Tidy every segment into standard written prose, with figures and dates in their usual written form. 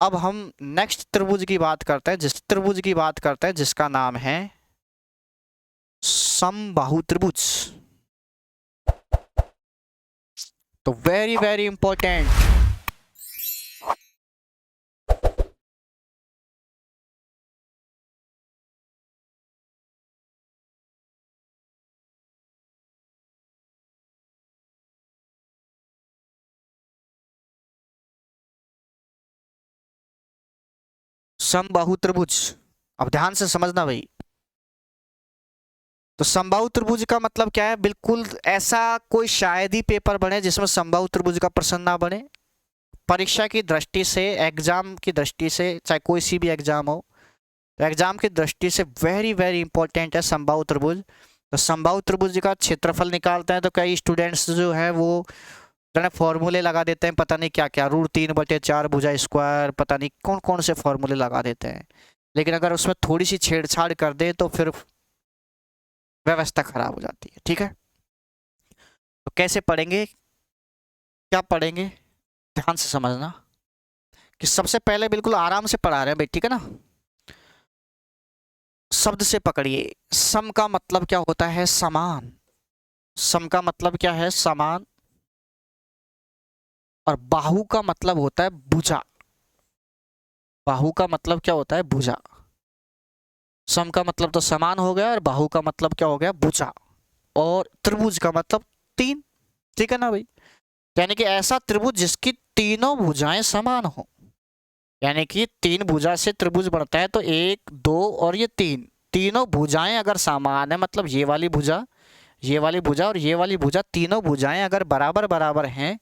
अब हम नेक्स्ट त्रिभुज की बात करते हैं, जिस त्रिभुज की बात करते हैं जिसका नाम है समबाहु त्रिभुज। तो वेरी वेरी इंपॉर्टेंट, समबाहु त्रिभुज। अब ध्यान से समझना भाई। तो समबाहु त्रिभुज का मतलब क्या है, बिल्कुल ऐसा कोई शायद ही पेपर बने जिसमें समबाहु त्रिभुज का प्रश्न ना बने। परीक्षा की दृष्टि से, एग्जाम की दृष्टि से, चाहे कोई सी भी एग्जाम हो, तो एग्जाम की दृष्टि से वेरी वेरी इंपॉर्टेंट है समबाहु त्रिभुज। तो समबाहु त्रिभुज का क्षेत्रफल निकालते हैं तो कई स्टूडेंट्स जो है वो फॉर्मूले लगा देते हैं, पता नहीं क्या क्या, √3/4 भुजा स्क्वायर, पता नहीं कौन कौन से फॉर्मूले लगा देते हैं। लेकिन अगर उसमें थोड़ी सी छेड़छाड़ कर दे तो फिर व्यवस्था खराब हो जाती है। ठीक है, तो कैसे पढ़ेंगे, क्या पढ़ेंगे, ध्यान से समझना कि सबसे पहले बिल्कुल आराम से पढ़ा रहे हैं भाई, ठीक है ना। शब्द से पकड़िए। सम का मतलब क्या होता है, समान। सम का मतलब क्या है, समान। और बाहु का मतलब होता है भुजा। बाहु का मतलब क्या होता है, भुजा। सम का मतलब तो समान हो गया और बाहु का मतलब क्या हो गया, भुजा। और त्रिभुज का मतलब तीन। ठीक है ना भाई, यानी कि ऐसा त्रिभुज जिसकी तीनों भुजाएं समान हो। यानी कि तीन भुजा से त्रिभुज बनता है, तो 1 2 और ये तीन, तीनों भुजाएं अगर समान है, मतलब ये वाली भुजा, ये वाली भुजा और ये वाली भुजा, तीनों भुजाएं अगर बराबर बराबर हैं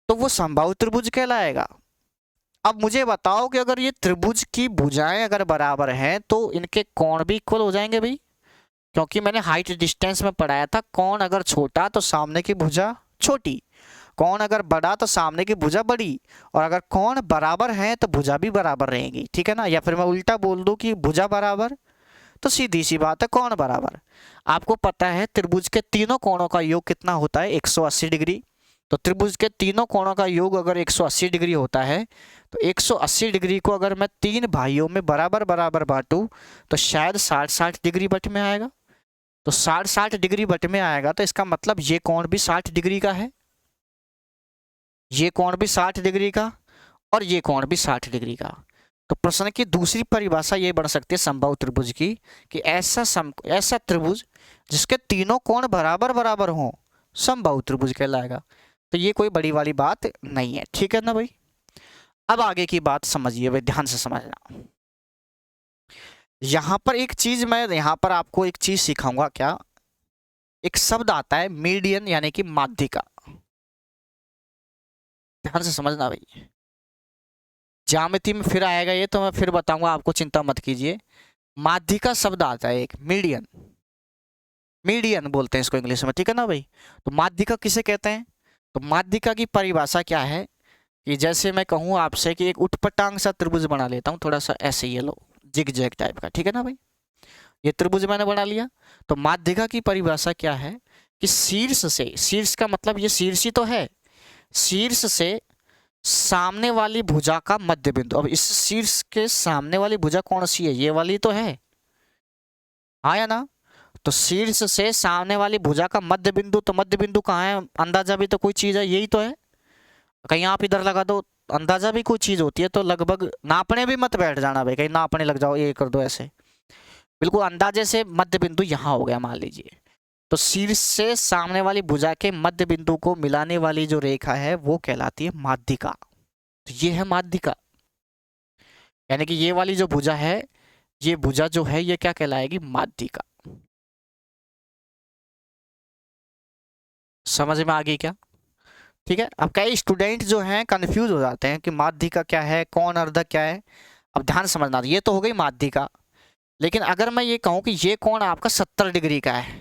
तो वो समबाहु त्रिभुज कहलाएगा। अब मुझे बताओ कि अगर ये त्रिभुज की भुजाएं अगर बराबर हैं तो इनके कोण भी इक्वल हो जाएंगे भाई, क्योंकि मैंने हाइट डिस्टेंस में पढ़ाया था, कोण अगर छोटा तो सामने की भुजा छोटी, कोण अगर बड़ा तो सामने की भुजा बड़ी, और अगर कोण बराबर है तो भुजा भी बराबर रहेगी। ठीक है ना, या फिर मैं उल्टा बोल दूं कि भुजा बराबर तो सीधी सी बात है कोण बराबर। आपको पता है त्रिभुज के तीनों कोणों का योग कितना होता है, 180 डिग्री। तो त्रिभुज के तीनों कोणों का योग अगर 180 डिग्री होता है, तो 180 डिग्री को अगर मैं तीन भाइयों में बराबर बराबर बांटूं तो शायद 60-60 डिग्री बट में आएगा। तो 60-60 डिग्री बट में आएगा तो इसका मतलब ये कोण भी 60 डिग्री का है, ये कोण भी 60 डिग्री का, और ये कोण भी 60 डिग्री का। तो प्रश्न की दूसरी परिभाषा ये बन सकती है समबाहु त्रिभुज की, कि ऐसा त्रिभुज जिसके तीनों कोण बराबर बराबर हों, समबाहु त्रिभुज कहलाएगा। तो ये कोई बड़ी वाली बात नहीं है। ठीक है ना भाई, अब आगे की बात समझिए भाई, ध्यान से समझना। यहां पर एक चीज मैं यहां पर आपको एक चीज सिखाऊंगा, क्या, एक शब्द आता है मीडियन, यानी कि माध्यिका। ध्यान से समझना भाई, ज्यामिति में फिर आएगा ये, तो मैं फिर बताऊंगा आपको, चिंता मत कीजिए। माध्यिका शब्द आता है एक, मीडियन, मीडियन बोलते हैं इसको इंग्लिश में। ठीक है ना भाई, तो माध्यिका किसे कहते हैं, तो माध्यिका की परिभाषा क्या है, कि जैसे मैं कहूँ आपसे कि एक उठपटांग सा त्रिभुज बना लेता हूँ, थोड़ा सा ऐसे, ये लो जिग जैग टाइप का। ठीक है ना भाई, ये त्रिभुज मैंने बना लिया। तो माध्यिका की परिभाषा क्या है, कि शीर्ष से, शीर्ष का मतलब ये शीर्ष ही तो है, शीर्ष से सामने वाली भुजा का मध्य बिंदु। अब इस शीर्ष के सामने वाली भुजा कौन सी है, ये वाली तो है, हाँ या ना। तो शीर्ष से सामने वाली भुजा का मध्य बिंदु, तो मध्य बिंदु कहाँ है, अंदाजा भी तो कोई चीज है, यही तो है। कहीं आप इधर लगा दो, अंदाजा भी कोई चीज होती है, तो लगभग नापने भी मत बैठ जाना भाई, कहीं नापने लग जाओ, ये कर दो ऐसे, बिल्कुल अंदाजे से मध्य बिंदु यहाँ हो गया मान लीजिए। तो शीर्ष से सामने वाली भुजा के मध्य बिंदु को मिलाने वाली जो रेखा है वो कहलाती है माध्यिका। तो ये है माध्यिका, यानी कि ये वाली जो भुजा है, ये भुजा जो है ये क्या कहलाएगी, माध्यिका। समझ में आ गई क्या। ठीक है, अब कई स्टूडेंट जो हैं कंफ्यूज हो जाते हैं कि माध्यिका क्या है, कौन अर्धक क्या है। अब ध्यान समझना, ये तो हो गई माध्यिका। लेकिन अगर मैं ये कहूं कि ये कोण आपका 70 डिग्री का है,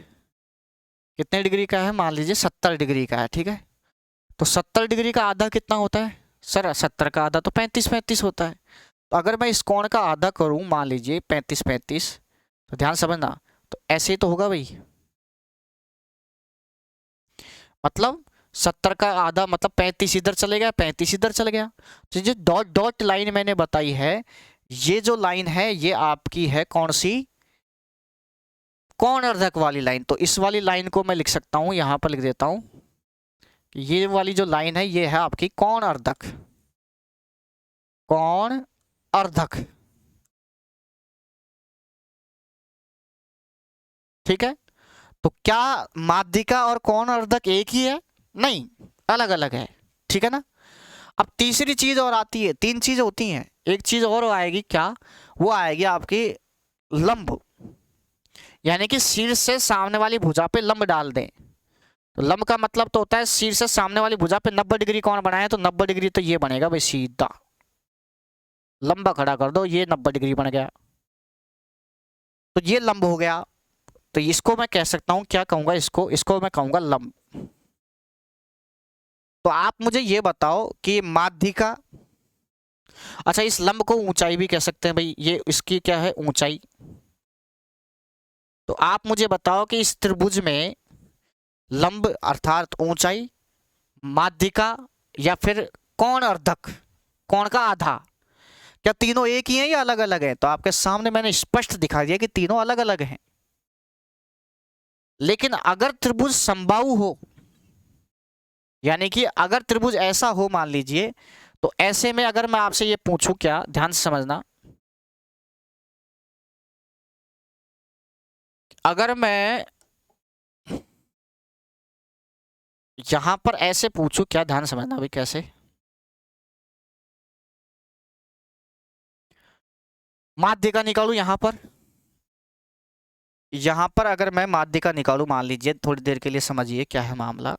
कितने डिग्री का है, मान लीजिए 70 डिग्री का है। ठीक है, तो 70 डिग्री का आधा कितना होता है सर, 70 का आधा तो 35-35 होता है। तो अगर मैं इस कोण का आधा करूं, मान लीजिए 35-35, तो ध्यान समझना, तो ऐसे ही तो होगा भाई, मतलब 70 का आधा मतलब 35 इधर चले गया, 35 इधर चल गया। तो ये डॉट डॉट लाइन मैंने बताई है, ये जो लाइन है ये आपकी है कौन सी, कोण अर्धक वाली लाइन। तो इस वाली लाइन को मैं लिख सकता हूं, यहां पर लिख देता हूं, ये वाली जो लाइन है ये है आपकी कोण अर्धक, कोण अर्धक, ठीक है। तो क्या माध्यिका और कोण अर्धक एक ही है? नहीं, अलग अलग है, ठीक है ना। अब तीसरी चीज और आती है, तीन चीज होती हैं, एक चीज और आएगी, क्या? वो आएगी आपकी लंब, यानी कि शीर्ष से सामने वाली भुजा पे लंब डाल दें। तो लंब का मतलब तो होता है शीर्ष से सामने वाली भुजा पे 90 डिग्री कोण बनाए, तो 90 डिग्री तो ये बनेगा भाई सीधा, लंबा खड़ा कर दो, ये 90 डिग्री बन गया, तो ये लंब हो गया। तो इसको मैं कह सकता हूं, क्या कहूंगा इसको, इसको मैं कहूंगा लंब। तो आप मुझे ये बताओ कि माध्यिका, अच्छा इस लंब को ऊंचाई भी कह सकते हैं भाई, ये इसकी क्या है ऊंचाई। तो आप मुझे बताओ कि इस त्रिभुज में लंब अर्थात ऊंचाई, माध्यिका या फिर कोण अर्धक, कोण का आधा, क्या तीनों एक ही हैं या अलग अलग हैं? तो आपके सामने मैंने स्पष्ट दिखा दिया कि तीनों अलग अलग हैं। लेकिन अगर त्रिभुज समबाहु हो, यानी कि अगर त्रिभुज ऐसा हो मान लीजिए, तो ऐसे में अगर मैं आपसे ये पूछूं, क्या ध्यान से समझना, अगर मैं यहां पर ऐसे पूछूं, क्या ध्यान समझना भाई कैसे, माध्यिका निकालू यहां पर अगर मैं माध्यिका निकालू मान लीजिए, थोड़ी देर के लिए समझिए क्या है मामला।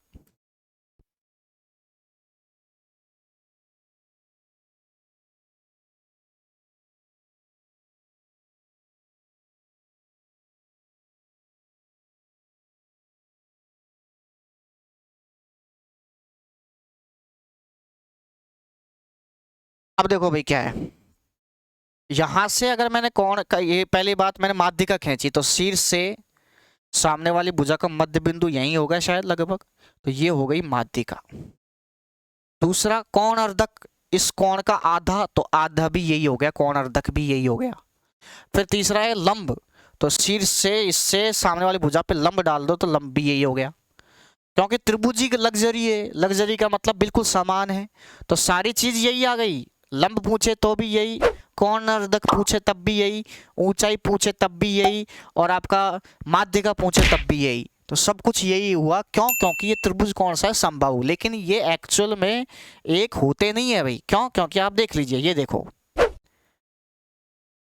अब देखो भाई क्या है, यहां से अगर मैंने कोण का, ये पहली बात मैंने माध्यिका खींची, तो शीर्ष से सामने वाली भुजा का मध्य बिंदु यही होगा शायद लगभग, तो ये हो गई माध्यिका। दूसरा कोण अर्धक, इस कोण का आधा, तो आधा भी यही हो गया, कोण अर्धक भी यही हो गया। फिर तीसरा है लंब, तो शीर्ष से इससे सामने वाली भुजा पे लंब डाल दो तो लंब भी यही हो गया, क्योंकि त्रिभुजी लग्जरी है, लग्जरी का मतलब बिल्कुल समान है, तो सारी चीज यही आ गई। लंब पूछे तो भी यही, कोण अर्धक पूछे तब भी यही, ऊंचाई पूछे तब भी यही, और आपका माध्यिका पूछे तब भी यही, तो सब कुछ यही हुआ। क्यों? क्योंकि ये त्रिभुज कौन सा है, समबाहु। लेकिन ये एक्चुअल में एक होते नहीं है भाई। क्यों? क्योंकि आप देख लीजिए, ये देखो,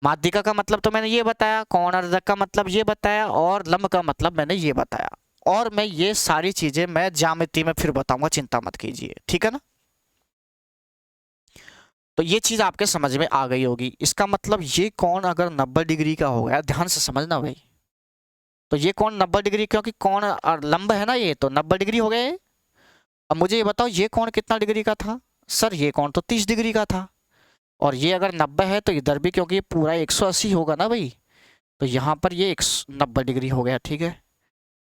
माध्यिका का मतलब तो मैंने ये बताया, कोण अर्धक का मतलब ये बताया, और लंब का मतलब मैंने ये बताया, और मैं ये सारी चीजें मैं ज्यामिति में फिर बताऊंगा, चिंता मत कीजिए, ठीक है ना। तो ये चीज आपके समझ में आ गई होगी। इसका मतलब ये कोण अगर 90 डिग्री का हो गया, ध्यान से समझना भाई, तो ये कोण 90 डिग्री, क्योंकि कोण लंब है ना, ये तो 90 डिग्री हो गए। अब मुझे ये बताओ ये कोण कितना डिग्री का था? सर ये कोण तो 30 डिग्री का था, और ये अगर 90 है तो इधर भी, क्योंकि ये पूरा 180 होगा ना भाई, तो यहाँ पर ये 90 डिग्री हो गया, ठीक है।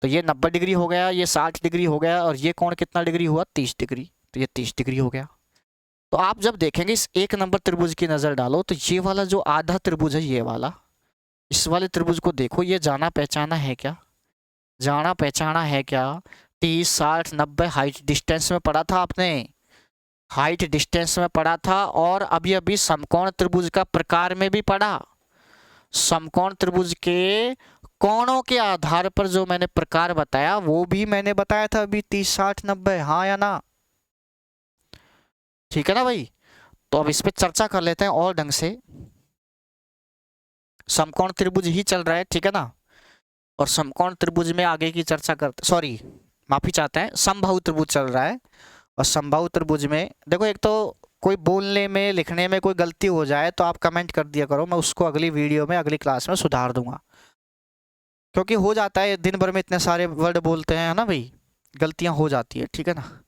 तो ये 90 डिग्री हो गया, ये 60 डिग्री हो गया, और ये कोण कितना डिग्री हुआ? 30 डिग्री, तो ये 30 डिग्री हो गया। तो आप जब देखेंगे इस एक नंबर त्रिभुज की नजर डालो, तो ये वाला जो आधा त्रिभुज है, ये वाला, इस वाले त्रिभुज को देखो, ये जाना पहचाना है क्या? जाना पहचाना है क्या? 30 60 90 हाइट डिस्टेंस में पढ़ा था आपने, हाइट डिस्टेंस में पढ़ा था, और अभी अभी समकोण त्रिभुज का प्रकार में भी पढ़ा। समकोण त्रिभुज के कोणों के आधार पर जो मैंने प्रकार बताया वो भी मैंने बताया था अभी, 30 60 90, हाँ या ना? ठीक है ना भाई। तो अब इस पे चर्चा कर लेते हैं और ढंग से। समकोण त्रिभुज ही चल रहा है, ठीक है ना, और समकोण त्रिभुज में आगे की चर्चा करते, सॉरी माफी चाहते हैं, समबाहु त्रिभुज चल रहा है। और समबाहु त्रिभुज में देखो, एक तो कोई बोलने में लिखने में कोई गलती हो जाए तो आप कमेंट कर दिया करो, मैं उसको अगली वीडियो में अगली क्लास में सुधार दूंगा, क्योंकि हो जाता है दिन भर में इतने सारे वर्ड बोलते हैं ना भाई, गलतियां हो जाती है, ठीक है ना।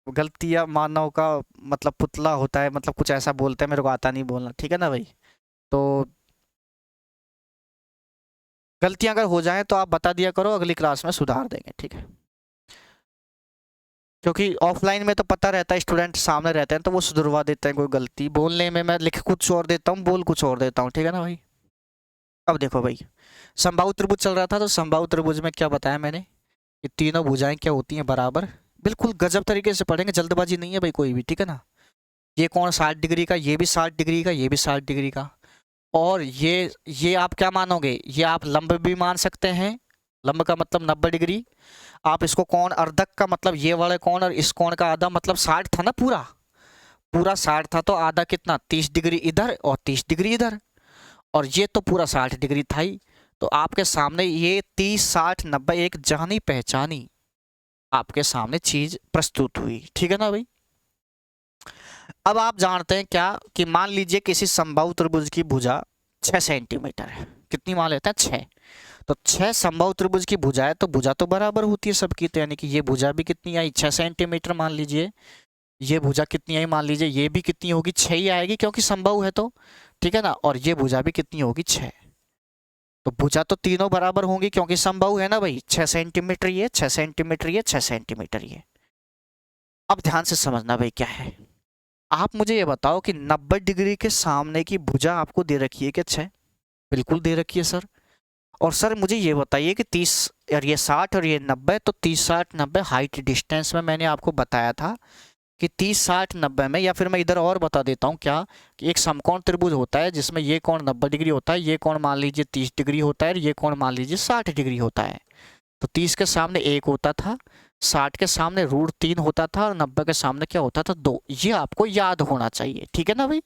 गलतियां मानव का मतलब पुतला होता है, मतलब कुछ ऐसा बोलते हैं, मेरे को आता नहीं बोलना, ठीक है ना भाई। तो गलतियां अगर हो जाए तो आप बता दिया करो, अगली क्लास में सुधार देंगे, ठीक है। क्योंकि ऑफलाइन में तो पता रहता है, स्टूडेंट सामने रहते हैं तो वो सुधरवा देते हैं कोई गलती। बोलने में मैं लिख कुछ और देता हूँ, बोल कुछ और देता हूँ, ठीक है ना भाई। अब देखो भाई, समबाहु त्रिभुज चल रहा था, तो समबाहु त्रिभुज में क्या बताया मैंने कि तीनों भुजाएं क्या होती हैं, बराबर। बिल्कुल गजब तरीके से पढ़ेंगे, जल्दबाजी नहीं है भाई कोई भी, ठीक है ना। ये कौन 60 डिग्री का, ये भी 60 डिग्री का, ये भी 60 डिग्री का। और ये आप क्या मानोगे, ये आप लंब भी मान सकते हैं, लंब का मतलब 90 डिग्री। आप इसको कोण अर्धक का मतलब ये वाले कोण और इस कोण का आधा, मतलब 60 था ना, पूरा पूरा 60 था, तो आधा कितना 30 डिग्री इधर और 30 डिग्री इधर, और ये तो पूरा 60 डिग्री था ही। तो आपके सामने ये 30 60 90 एक जानी पहचानी आपके सामने चीज प्रस्तुत हुई, ठीक है ना भाई। अब आप जानते हैं क्या कि मान लीजिए किसी समबाहु त्रिभुज की भुजा 6 सेंटीमीटर है, कितनी मान लेते हैं 6। तो 6 समबाहु त्रिभुज की भुजा है, तो भुजा तो बराबर होती है सबकी, तो यानी कि ये भुजा भी कितनी आई 6 सेंटीमीटर मान लीजिए, ये भुजा कितनी आई मान लीजिए, ये भी कितनी होगी 6 ही आएगी क्योंकि समबाहु है तो, ठीक है ना। और ये भुजा भी कितनी होगी 6। तो भुजा तो तीनों बराबर होंगी क्योंकि समबाहु है ना भाई, 6 सेंटीमीटर ये, 6 सेंटीमीटर ये, 6 सेंटीमीटर ये। अब ध्यान से समझना भाई क्या है, आप मुझे ये बताओ कि 90 डिग्री के सामने की भुजा आपको दे रखी है क्या 6? बिल्कुल दे रखी है सर। और सर मुझे ये बताइए कि 30 और ये 60 और ये 90, तो 30 60 90 हाइट डिस्टेंस में मैंने आपको बताया था कि 30 60 90 में, या फिर मैं इधर और बता देता हूँ क्या, कि एक समकोण त्रिभुज होता है जिसमें ये कोण 90 डिग्री होता है, ये कोण मान लीजिए 30 डिग्री होता है, और ये कोण मान लीजिए 60 डिग्री होता है। तो 30 के सामने 1 होता था, 60 के सामने √3 होता था, और 90 के सामने क्या होता था 2। ये आपको याद होना चाहिए, ठीक है ना भाई।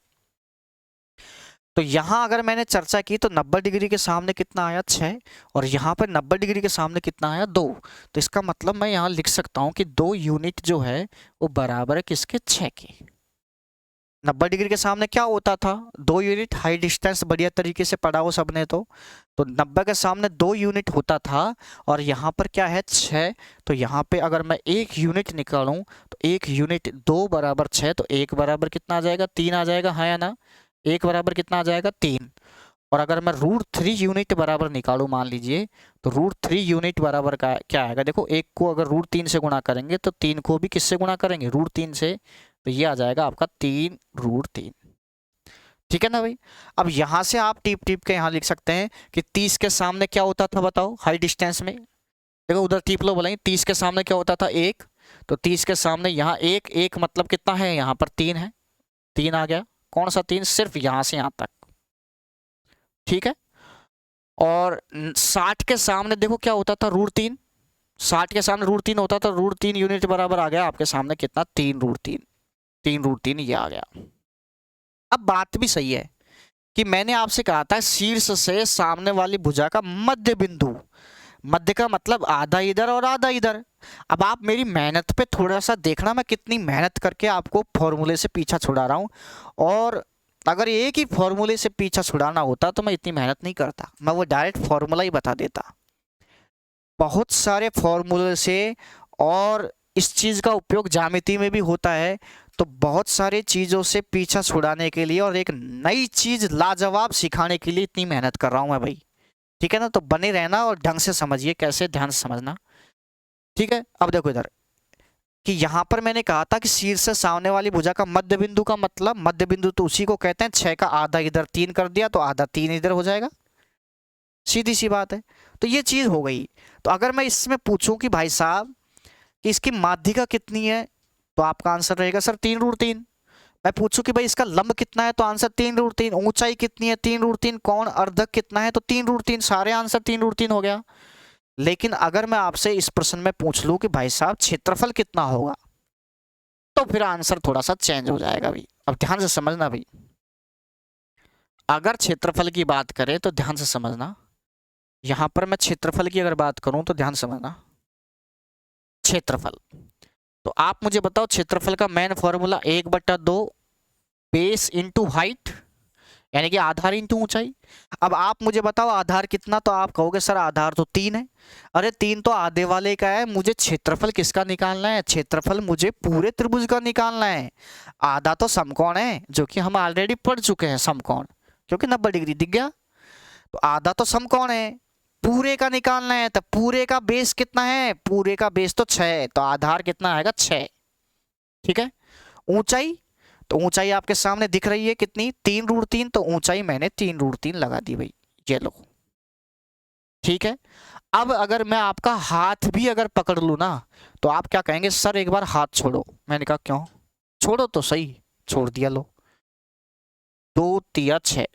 तो यहाँ अगर मैंने चर्चा की तो 90 डिग्री के सामने कितना आया 6, और यहाँ पर 90 डिग्री के सामने कितना आया 2। तो इसका मतलब मैं यहाँ लिख सकता हूँ कि 2 यूनिट जो है वो बराबर है किसके 6 के। 90 डिग्री के सामने क्या होता था 2 यूनिट, हाई डिस्टेंस बढ़िया तरीके से पढ़ा हो सबने तो 90 के सामने 2 यूनिट होता था, और यहाँ पर क्या है 6। तो यहाँ पे अगर मैं 1 यूनिट निकालूं तो 1 यूनिट 2 बराबर 6, तो 1 बराबर कितना आ जाएगा 3 आ जाएगा, हाँ या ना। 1 बराबर कितना आ जाएगा 3। और अगर मैं √3 यूनिट बराबर निकालूं मान लीजिए, तो √3 यूनिट बराबर का क्या आएगा, देखो 1 को अगर √3 से गुणा करेंगे तो 3 को भी किससे गुणा करेंगे √3 से, तो ये आ जाएगा आपका 3 √3, ठीक है ना भाई। अब यहां से आप टिप टिप के यहां लिख सकते हैं कि 30 के सामने क्या होता था बताओ हाई डिस्टेंस में, देखो उधर टिप लो बोलेंगे 30 के सामने क्या होता था 1, तो 30 के सामने यहाँ 1 1 मतलब कितना है, यहाँ पर 3 है, 3 आ गया। कौन सा 3, सिर्फ यहां से यहां तक, ठीक है। और 60 के सामने देखो क्या होता था √3, 60 के सामने √3 होता था, √3 यूनिट बराबर आ गया आपके सामने कितना 3 √3, 3 √3 ये आ गया। अब बात भी सही है कि मैंने आपसे कहा था शीर्ष से सामने वाली भुजा का मध्य बिंदु, मध्य का मतलब आधा इधर और आधा इधर। अब आप मेरी मेहनत पे थोड़ा सा देखना, मैं कितनी मेहनत करके आपको फॉर्मूले से पीछा छुड़ा रहा हूँ, और अगर एक ही फॉर्मूले से पीछा छुड़ाना होता तो मैं इतनी मेहनत नहीं करता, मैं वो डायरेक्ट फॉर्मूला ही बता देता। बहुत सारे फॉर्मूले से, और इस चीज़ का उपयोग ज्यामिति में भी होता है, तो बहुत सारे चीज़ों से पीछा छुड़ाने के लिए और एक नई चीज़ लाजवाब सिखाने के लिए इतनी मेहनत कर रहा हूँ मैं भाई, ठीक है ना। तो बने रहना और ढंग से समझिए, कैसे ध्यान से समझना, ठीक है। अब देखो इधर कि यहाँ पर मैंने कहा था कि शीर्ष से सामने वाली भुजा का मध्य बिंदु का मतलब, मध्य बिंदु तो उसी को कहते हैं, 6 का आधा इधर 3 कर दिया तो आधा 3 इधर हो जाएगा, सीधी सी बात है। तो ये चीज़ हो गई। तो अगर मैं इसमें पूछूं कि भाई साहब कि इसकी माध्यिका कितनी है, तो आपका आंसर रहेगा सर 3 √3। मैं पूछूं कि भाई इसका लंब कितना है, तो आंसर 3 √3। ऊंचाई कितनी है 3 √3। कोण अर्धक कितना है, तो 3 √3। सारे आंसर 3 √3 हो गया। लेकिन अगर मैं आपसे इस प्रश्न में पूछ लूं कि भाई साहब क्षेत्रफल कितना होगा, तो फिर आंसर थोड़ा सा चेंज हो जाएगा भाई। अब ध्यान से समझना भाई, अगर क्षेत्रफल की बात करें तो ध्यान से समझना, यहां पर मैं क्षेत्रफल की अगर बात करूं तो ध्यान समझना, क्षेत्रफल, तो आप मुझे बताओ क्षेत्रफल का main formula 1/2 base into height, यानी कि आधार इंटू ऊंचाई। अब आप मुझे बताओ आधार कितना, तो आप कहोगे सर आधार तो 3 है। अरे 3 तो आधे वाले का है, मुझे क्षेत्रफल किसका निकालना है, क्षेत्रफल मुझे पूरे त्रिभुज का निकालना है। आधा तो समकोण है, जो कि हम ऑलरेडी पढ़ चुके हैं समकोण, क्योंकि 90 डिग्री दिख गया, तो आधा तो समकोण है, पूरे का निकालना है तो पूरे का बेस कितना है, पूरे का बेस तो 6 है, तो आधार कितना आएगा 6। ठीक है। ऊंचाई, तो ऊंचाई आपके सामने दिख रही है कितनी, 3√3, तो ऊंचाई मैंने 3√3 लगा दी भाई, ये लो। ठीक है। अब अगर मैं आपका हाथ भी अगर पकड़ लूं ना, तो आप क्या कहेंगे, सर एक बार हाथ छोड़ो। मैंने कहा क्यों, छोड़ो तो सही, छोड़ दिया, लो 2 तिया 6,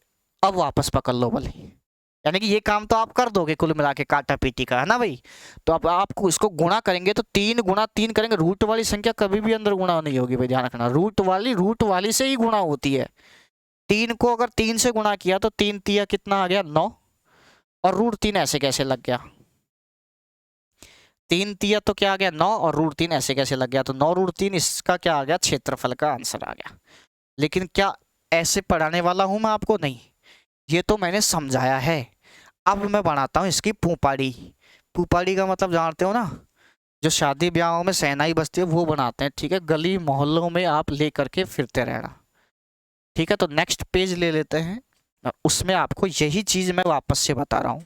अब वापस पकड़ लो भले। यानी कि ये काम तो आप कर दोगे कुल मिला के काटा पीटी का, है ना भाई। तो अब आपको इसको गुणा करेंगे तो 3 गुणा 3 करेंगे, रूट वाली संख्या कभी भी अंदर गुणा नहीं होगी भाई, ध्यान रखना, रूट वाली से ही गुणा होती है। 3 को अगर 3 से गुणा किया तो 3 तिया कितना आ गया 9, और √3 ऐसे कैसे लग गया, 3 तिया तो क्या आ गया 9, और √3 ऐसे कैसे लग गया, तो 9√3 इसका क्या आ गया, क्षेत्रफल का आंसर आ गया। लेकिन क्या ऐसे पढ़ाने वाला हूं मैं आपको, नहीं, ये तो मैंने समझाया है। अब मैं बनाता हूं इसकी पुपाड़ी। पुपाड़ी का मतलब जानते हो ना, जो शादी ब्याहों में सहनाई बजती है वो बनाते हैं। ठीक है, गली मोहल्लों में आप ले करके फिरते रहना। ठीक है, तो नेक्स्ट पेज ले लेते हैं, उसमें आपको यही चीज मैं वापस से बता रहा हूं।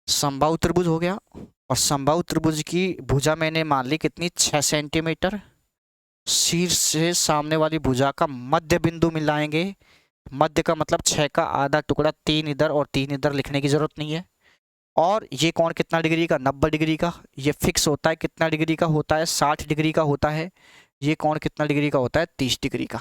समबाहु त्रिभुज हो गया, और समबाहु त्रिभुज की भुजा मैंने मान ली कितनी, 6 सेंटीमीटर। शीर्ष से सामने वाली भुजा का मध्य बिंदु मिलाएंगे, मध्य का मतलब 6 का आधा टुकड़ा, 3 इधर और 3 इधर, लिखने की जरूरत नहीं है। और ये कोण कितना डिग्री का, 90 डिग्री का। ये फिक्स होता है कितना डिग्री का होता है, 60 डिग्री का होता है। ये कोण कितना डिग्री का होता है, 30 डिग्री का।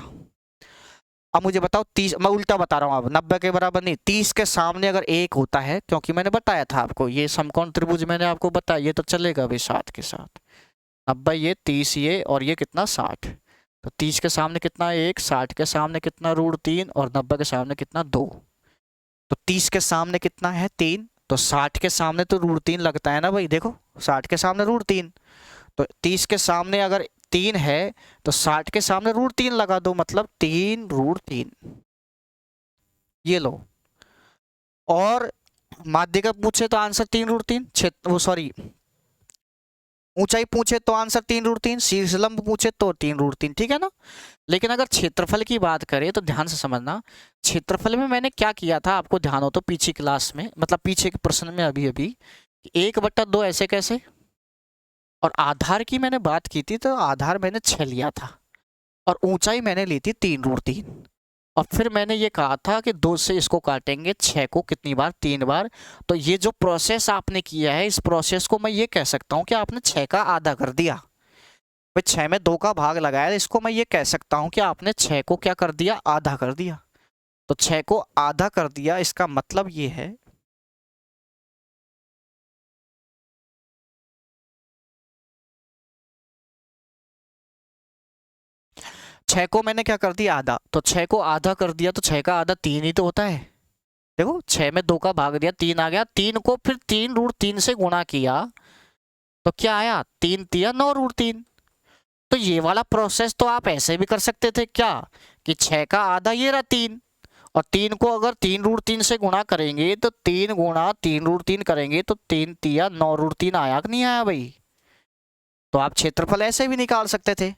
अब मुझे बताओ 30, मैं उल्टा बता रहा हूँ, अब 90 के बराबर नहीं, 30 के सामने अगर 1 होता है, क्योंकि मैंने बताया था आपको, ये समकोण त्रिभुज मैंने आपको बताया, ये तो चलेगा भाई 60 के साथ। 90 ये, 30 ये, और ये कितना 60, तो 30 के सामने कितना 1, 60 के सामने कितना √3, और 90 के सामने कितना 2। तो 30 के सामने कितना है 3, तो 60 के सामने तो √3 लगता है ना भाई, देखो 60 के सामने √3, तो 30 के सामने अगर 3 है तो 60 के सामने √3 लगा दो, मतलब 3√3, ये लो। और माध्य का पूछे तो आंसर 3√3, वो सॉरी ऊंचाई पूछे तो आंसर 3√3, शीर्षलंब पूछे तो 3√3, ठीक है ना। लेकिन अगर क्षेत्रफल की बात करें तो ध्यान से समझना, क्षेत्रफल में मैंने क्या किया था, आपको ध्यान हो तो पीछे क्लास में, मतलब पीछे के प्रश्न में अभी 1/2 ऐसे कैसे। और आधार की मैंने बात की थी, तो आधार मैंने 6 लिया था, और ऊंचाई मैंने ली थी 3√3। और फिर मैंने ये कहा था कि 2 से इसको काटेंगे 6 को कितनी बार, 3 बार। तो ये जो प्रोसेस आपने किया है, इस प्रोसेस को मैं ये कह सकता हूँ कि आपने 6 का आधा कर दिया भाई, 6 में 2 का भाग लगाया, इसको मैं ये कह सकता हूँ कि आपने 6 को क्या कर दिया, आधा कर दिया। तो 6 को आधा कर दिया, इसका मतलब ये है, छह को मैंने क्या कर दिया आधा, तो 6 को आधा कर दिया, तो 6 का आधा 3 ही तो होता है। देखो 6 में 2 का भाग दिया, 3 आ गया, 3 को फिर 3√3 से गुणा किया, तो क्या आया, 3 तिया 9√3। तो ये वाला प्रोसेस तो आप ऐसे भी कर सकते थे क्या, कि 6 का आधा ये रहा 3, और 3 को अगर 3√3 से गुणा करेंगे, तो 3 गुणा 3√3 करेंगे, तो 3 तिया 9√3 आया कि नहीं आया भाई। तो आप क्षेत्रफल ऐसे भी निकाल सकते थे,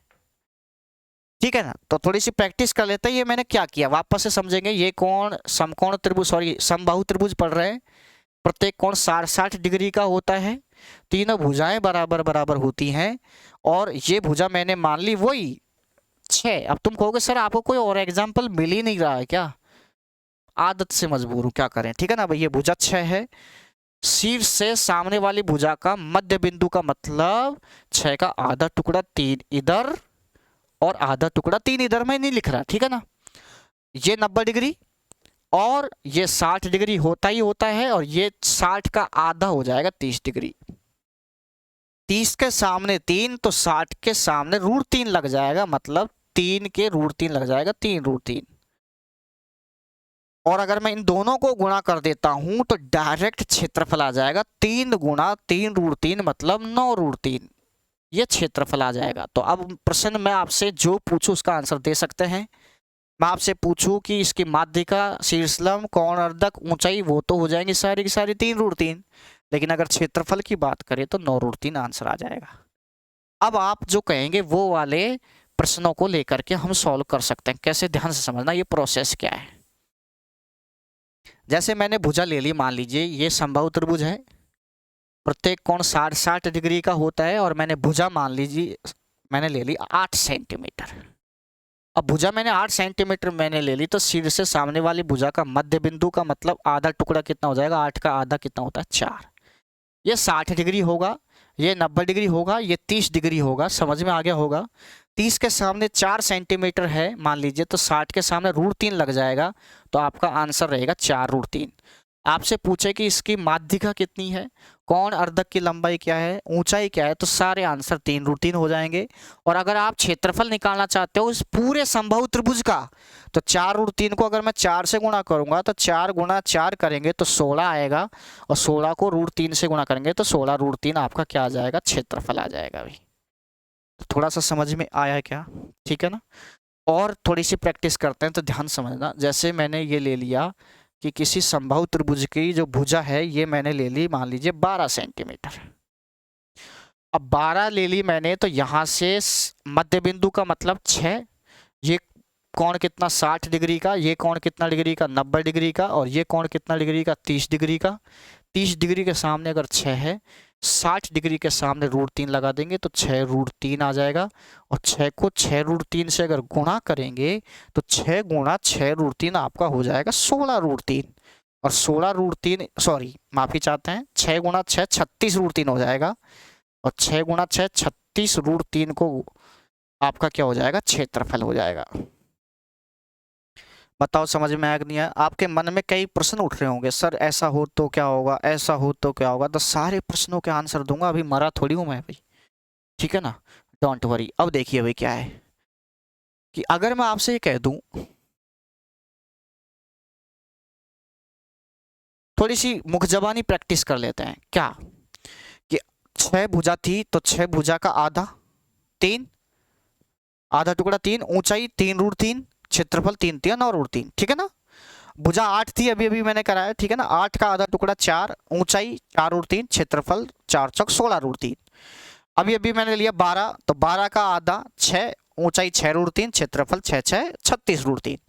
ठीक है ना। तो थोड़ी सी प्रैक्टिस कर लेते हैं, ये मैंने क्या किया वापस से समझेंगे। ये कोण समकोण त्रिभुज, सॉरी समबाहु त्रिभुज पढ़ रहे हैं, प्रत्येक कोण 60 डिग्री का होता है, तीनों भुजाएं बराबर बराबर होती हैं, और ये भुजा मैंने मान ली वही 6। अब तुम कहोगे सर आपको कोई और एग्जाम्पल मिल ही नहीं रहा है क्या, आदत से मजबूर हूं, क्या करें, ठीक है ना भाई। ये भुजा 6 है, शीर्ष से सामने वाली भुजा का मध्य बिंदु का मतलब 6 का आधा टुकड़ा 3 इधर और आधा टुकड़ा 3 इधर, में नहीं लिख रहा, ठीक है ना। ये 90 डिग्री और ये 60 डिग्री होता ही होता है, और ये 60 का आधा हो जाएगा 30 डिग्री। 30 के सामने 3, तो 60 के सामने √3 लग जाएगा, मतलब 3 के √3 लग जाएगा, 3√3। और अगर मैं इन दोनों को गुणा कर देता हूं तो डायरेक्ट क्षेत्रफल आ जाएगा, 3 गुणा 3√3 मतलब 9√3, ये क्षेत्रफल आ जाएगा। तो अब प्रश्न मैं आपसे जो पूछूं उसका आंसर दे सकते हैं। मैं आपसे पूछूं कि इसकी माध्यिका, शीर्षलंब, कोण अर्धक, ऊंचाई, वो तो हो जाएंगी सारी की सारी 3√3, लेकिन अगर क्षेत्रफल की बात करें तो 9√3 आंसर आ जाएगा। अब आप जो कहेंगे वो वाले प्रश्नों को लेकर के हम सॉल्व कर सकते हैं, कैसे, ध्यान से समझना ये प्रोसेस क्या है। जैसे मैंने भुजा ले ली, मान लीजिए ये समबाहु त्रिभुज है, प्रत्येक कोण 60 डिग्री का होता है, और मैंने भुजा मान लीजिए मैंने ले ली 8 सेंटीमीटर। अब भुजा मैंने 8 सेंटीमीटर मैंने ले ली, तो सिर से सामने वाली भुजा का मध्य बिंदु का मतलब आधा टुकड़ा कितना हो जाएगा, 8 का आधा कितना होता है 4। ये 60 डिग्री होगा, ये 90 डिग्री होगा, ये 30 डिग्री होगा, समझ में आ गया होगा। 30 के सामने 4 सेंटीमीटर है मान लीजिए, तो 60 के सामने √3 लग जाएगा, तो आपका आंसर रहेगा 4√3। आपसे पूछे कि इसकी माध्यिका कितनी है, कोण अर्धक की लंबाई क्या है, ऊंचाई क्या है, तो सारे आंसर 3√3 हो जाएंगे। और अगर आप क्षेत्रफल निकालना चाहते हो इस पूरे समबाहु त्रिभुज का, तो 4√3 को अगर मैं 4 से गुणा करूंगा तो 4 गुणा 4 करेंगे तो 16 आएगा, और 16 को √3 से गुणा करेंगे तो 16√3 आपका क्या आ जाएगा, क्षेत्रफल आ जाएगा। भाई तो थोड़ा सा समझ में आया क्या, ठीक है ना। और थोड़ी सी प्रैक्टिस करते हैं तो ध्यान समझना। जैसे मैंने ये ले लिया कि किसी समबाहु त्रिभुज की जो भुजा है ये मैंने ले ली मान लीजिए 12 सेंटीमीटर। अब 12 ले ली मैंने, तो यहाँ से मध्य बिंदु का मतलब 6, ये कोण कितना 60 डिग्री का, ये कोण कितना डिग्री का 90 डिग्री का, और ये कोण कितना डिग्री का 30 डिग्री का। 30 डिग्री के सामने अगर 6 है, 60 डिग्री के सामने √3 लगा देंगे तो 6√3 आ जाएगा, और 6 को 6√3 से अगर गुणा करेंगे तो 6 गुणा 6√3 आपका हो जाएगा 16√3, और 16√3 सॉरी माफी चाहते हैं 6 गुणा 6 36√3 हो जाएगा, और 6 गुणा 6 36√3 को आपका क्या हो जाएगा, क्षेत्रफल हो जाएगा। बताओ समझ में आया कि नहीं आया। आपके मन में कई प्रश्न उठ रहे होंगे, सर ऐसा हो तो क्या होगा, ऐसा हो तो क्या होगा, तो सारे प्रश्नों के आंसर दूंगा, अभी मरा थोड़ी हूं मैं भाई, ठीक है ना, डोंट वरी। अब देखिए भाई क्या है कि अगर मैं आपसे ये कह दूं, थोड़ी सी मुखजबानी प्रैक्टिस कर लेते हैं क्या, कि 6 भुजा थी तो 6 भुजा का आधा 3, आधा टुकड़ा 3, ऊंचाई 3√3, क्षेत्रफल 3 3 और √3, ठीक है ना। भुजा 8 थी, अभी अभी मैंने कराया, ठीक है ना। 8 का आधा टुकड़ा 4, ऊंचाई 4√3, क्षेत्रफल 4 चौक 16√3। अभी अभी मैंने लिया 12, तो 12 का आधा 6, ऊंचाई 6√3, क्षेत्रफल 6 6 36√3।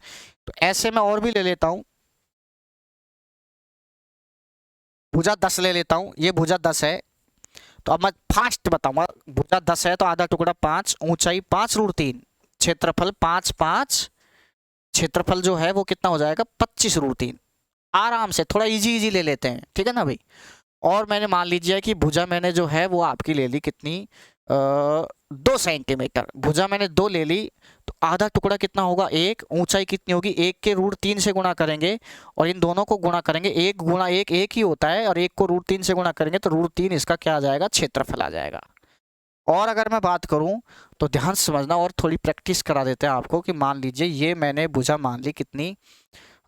तो ऐसे में और भी ले लेता हूं, भुजा 10 ले लेता हूं, ये भुजा 10 है, तो अब मैं फास्ट बताऊंगा। भुजा 10 है तो आधा टुकड़ा 5, ऊंचाई 5√3, क्षेत्रफल 5 5, क्षेत्रफल जो है वो कितना हो जाएगा 25√3। आराम से थोड़ा इजी इजी ले लेते हैं, ठीक है ना भाई। और मैंने मान लीजिए कि भुजा मैंने जो है वो आपकी ले ली कितनी 2 सेंटीमीटर, भुजा मैंने 2 ले ली, तो आधा टुकड़ा कितना होगा 1, ऊंचाई कितनी होगी 1 के √3 से गुणा करेंगे, और इन दोनों को गुणा करेंगे, 1 गुणा 1 1 ही होता है, और 1 को √3 से गुणा करेंगे तो √3 इसका क्या आ जाएगा, क्षेत्रफल आ जाएगा। और अगर मैं बात करूं तो ध्यान से समझना, और थोड़ी प्रैक्टिस करा देते हैं आपको, कि मान लीजिए ये मैंने भुजा मान ली कितनी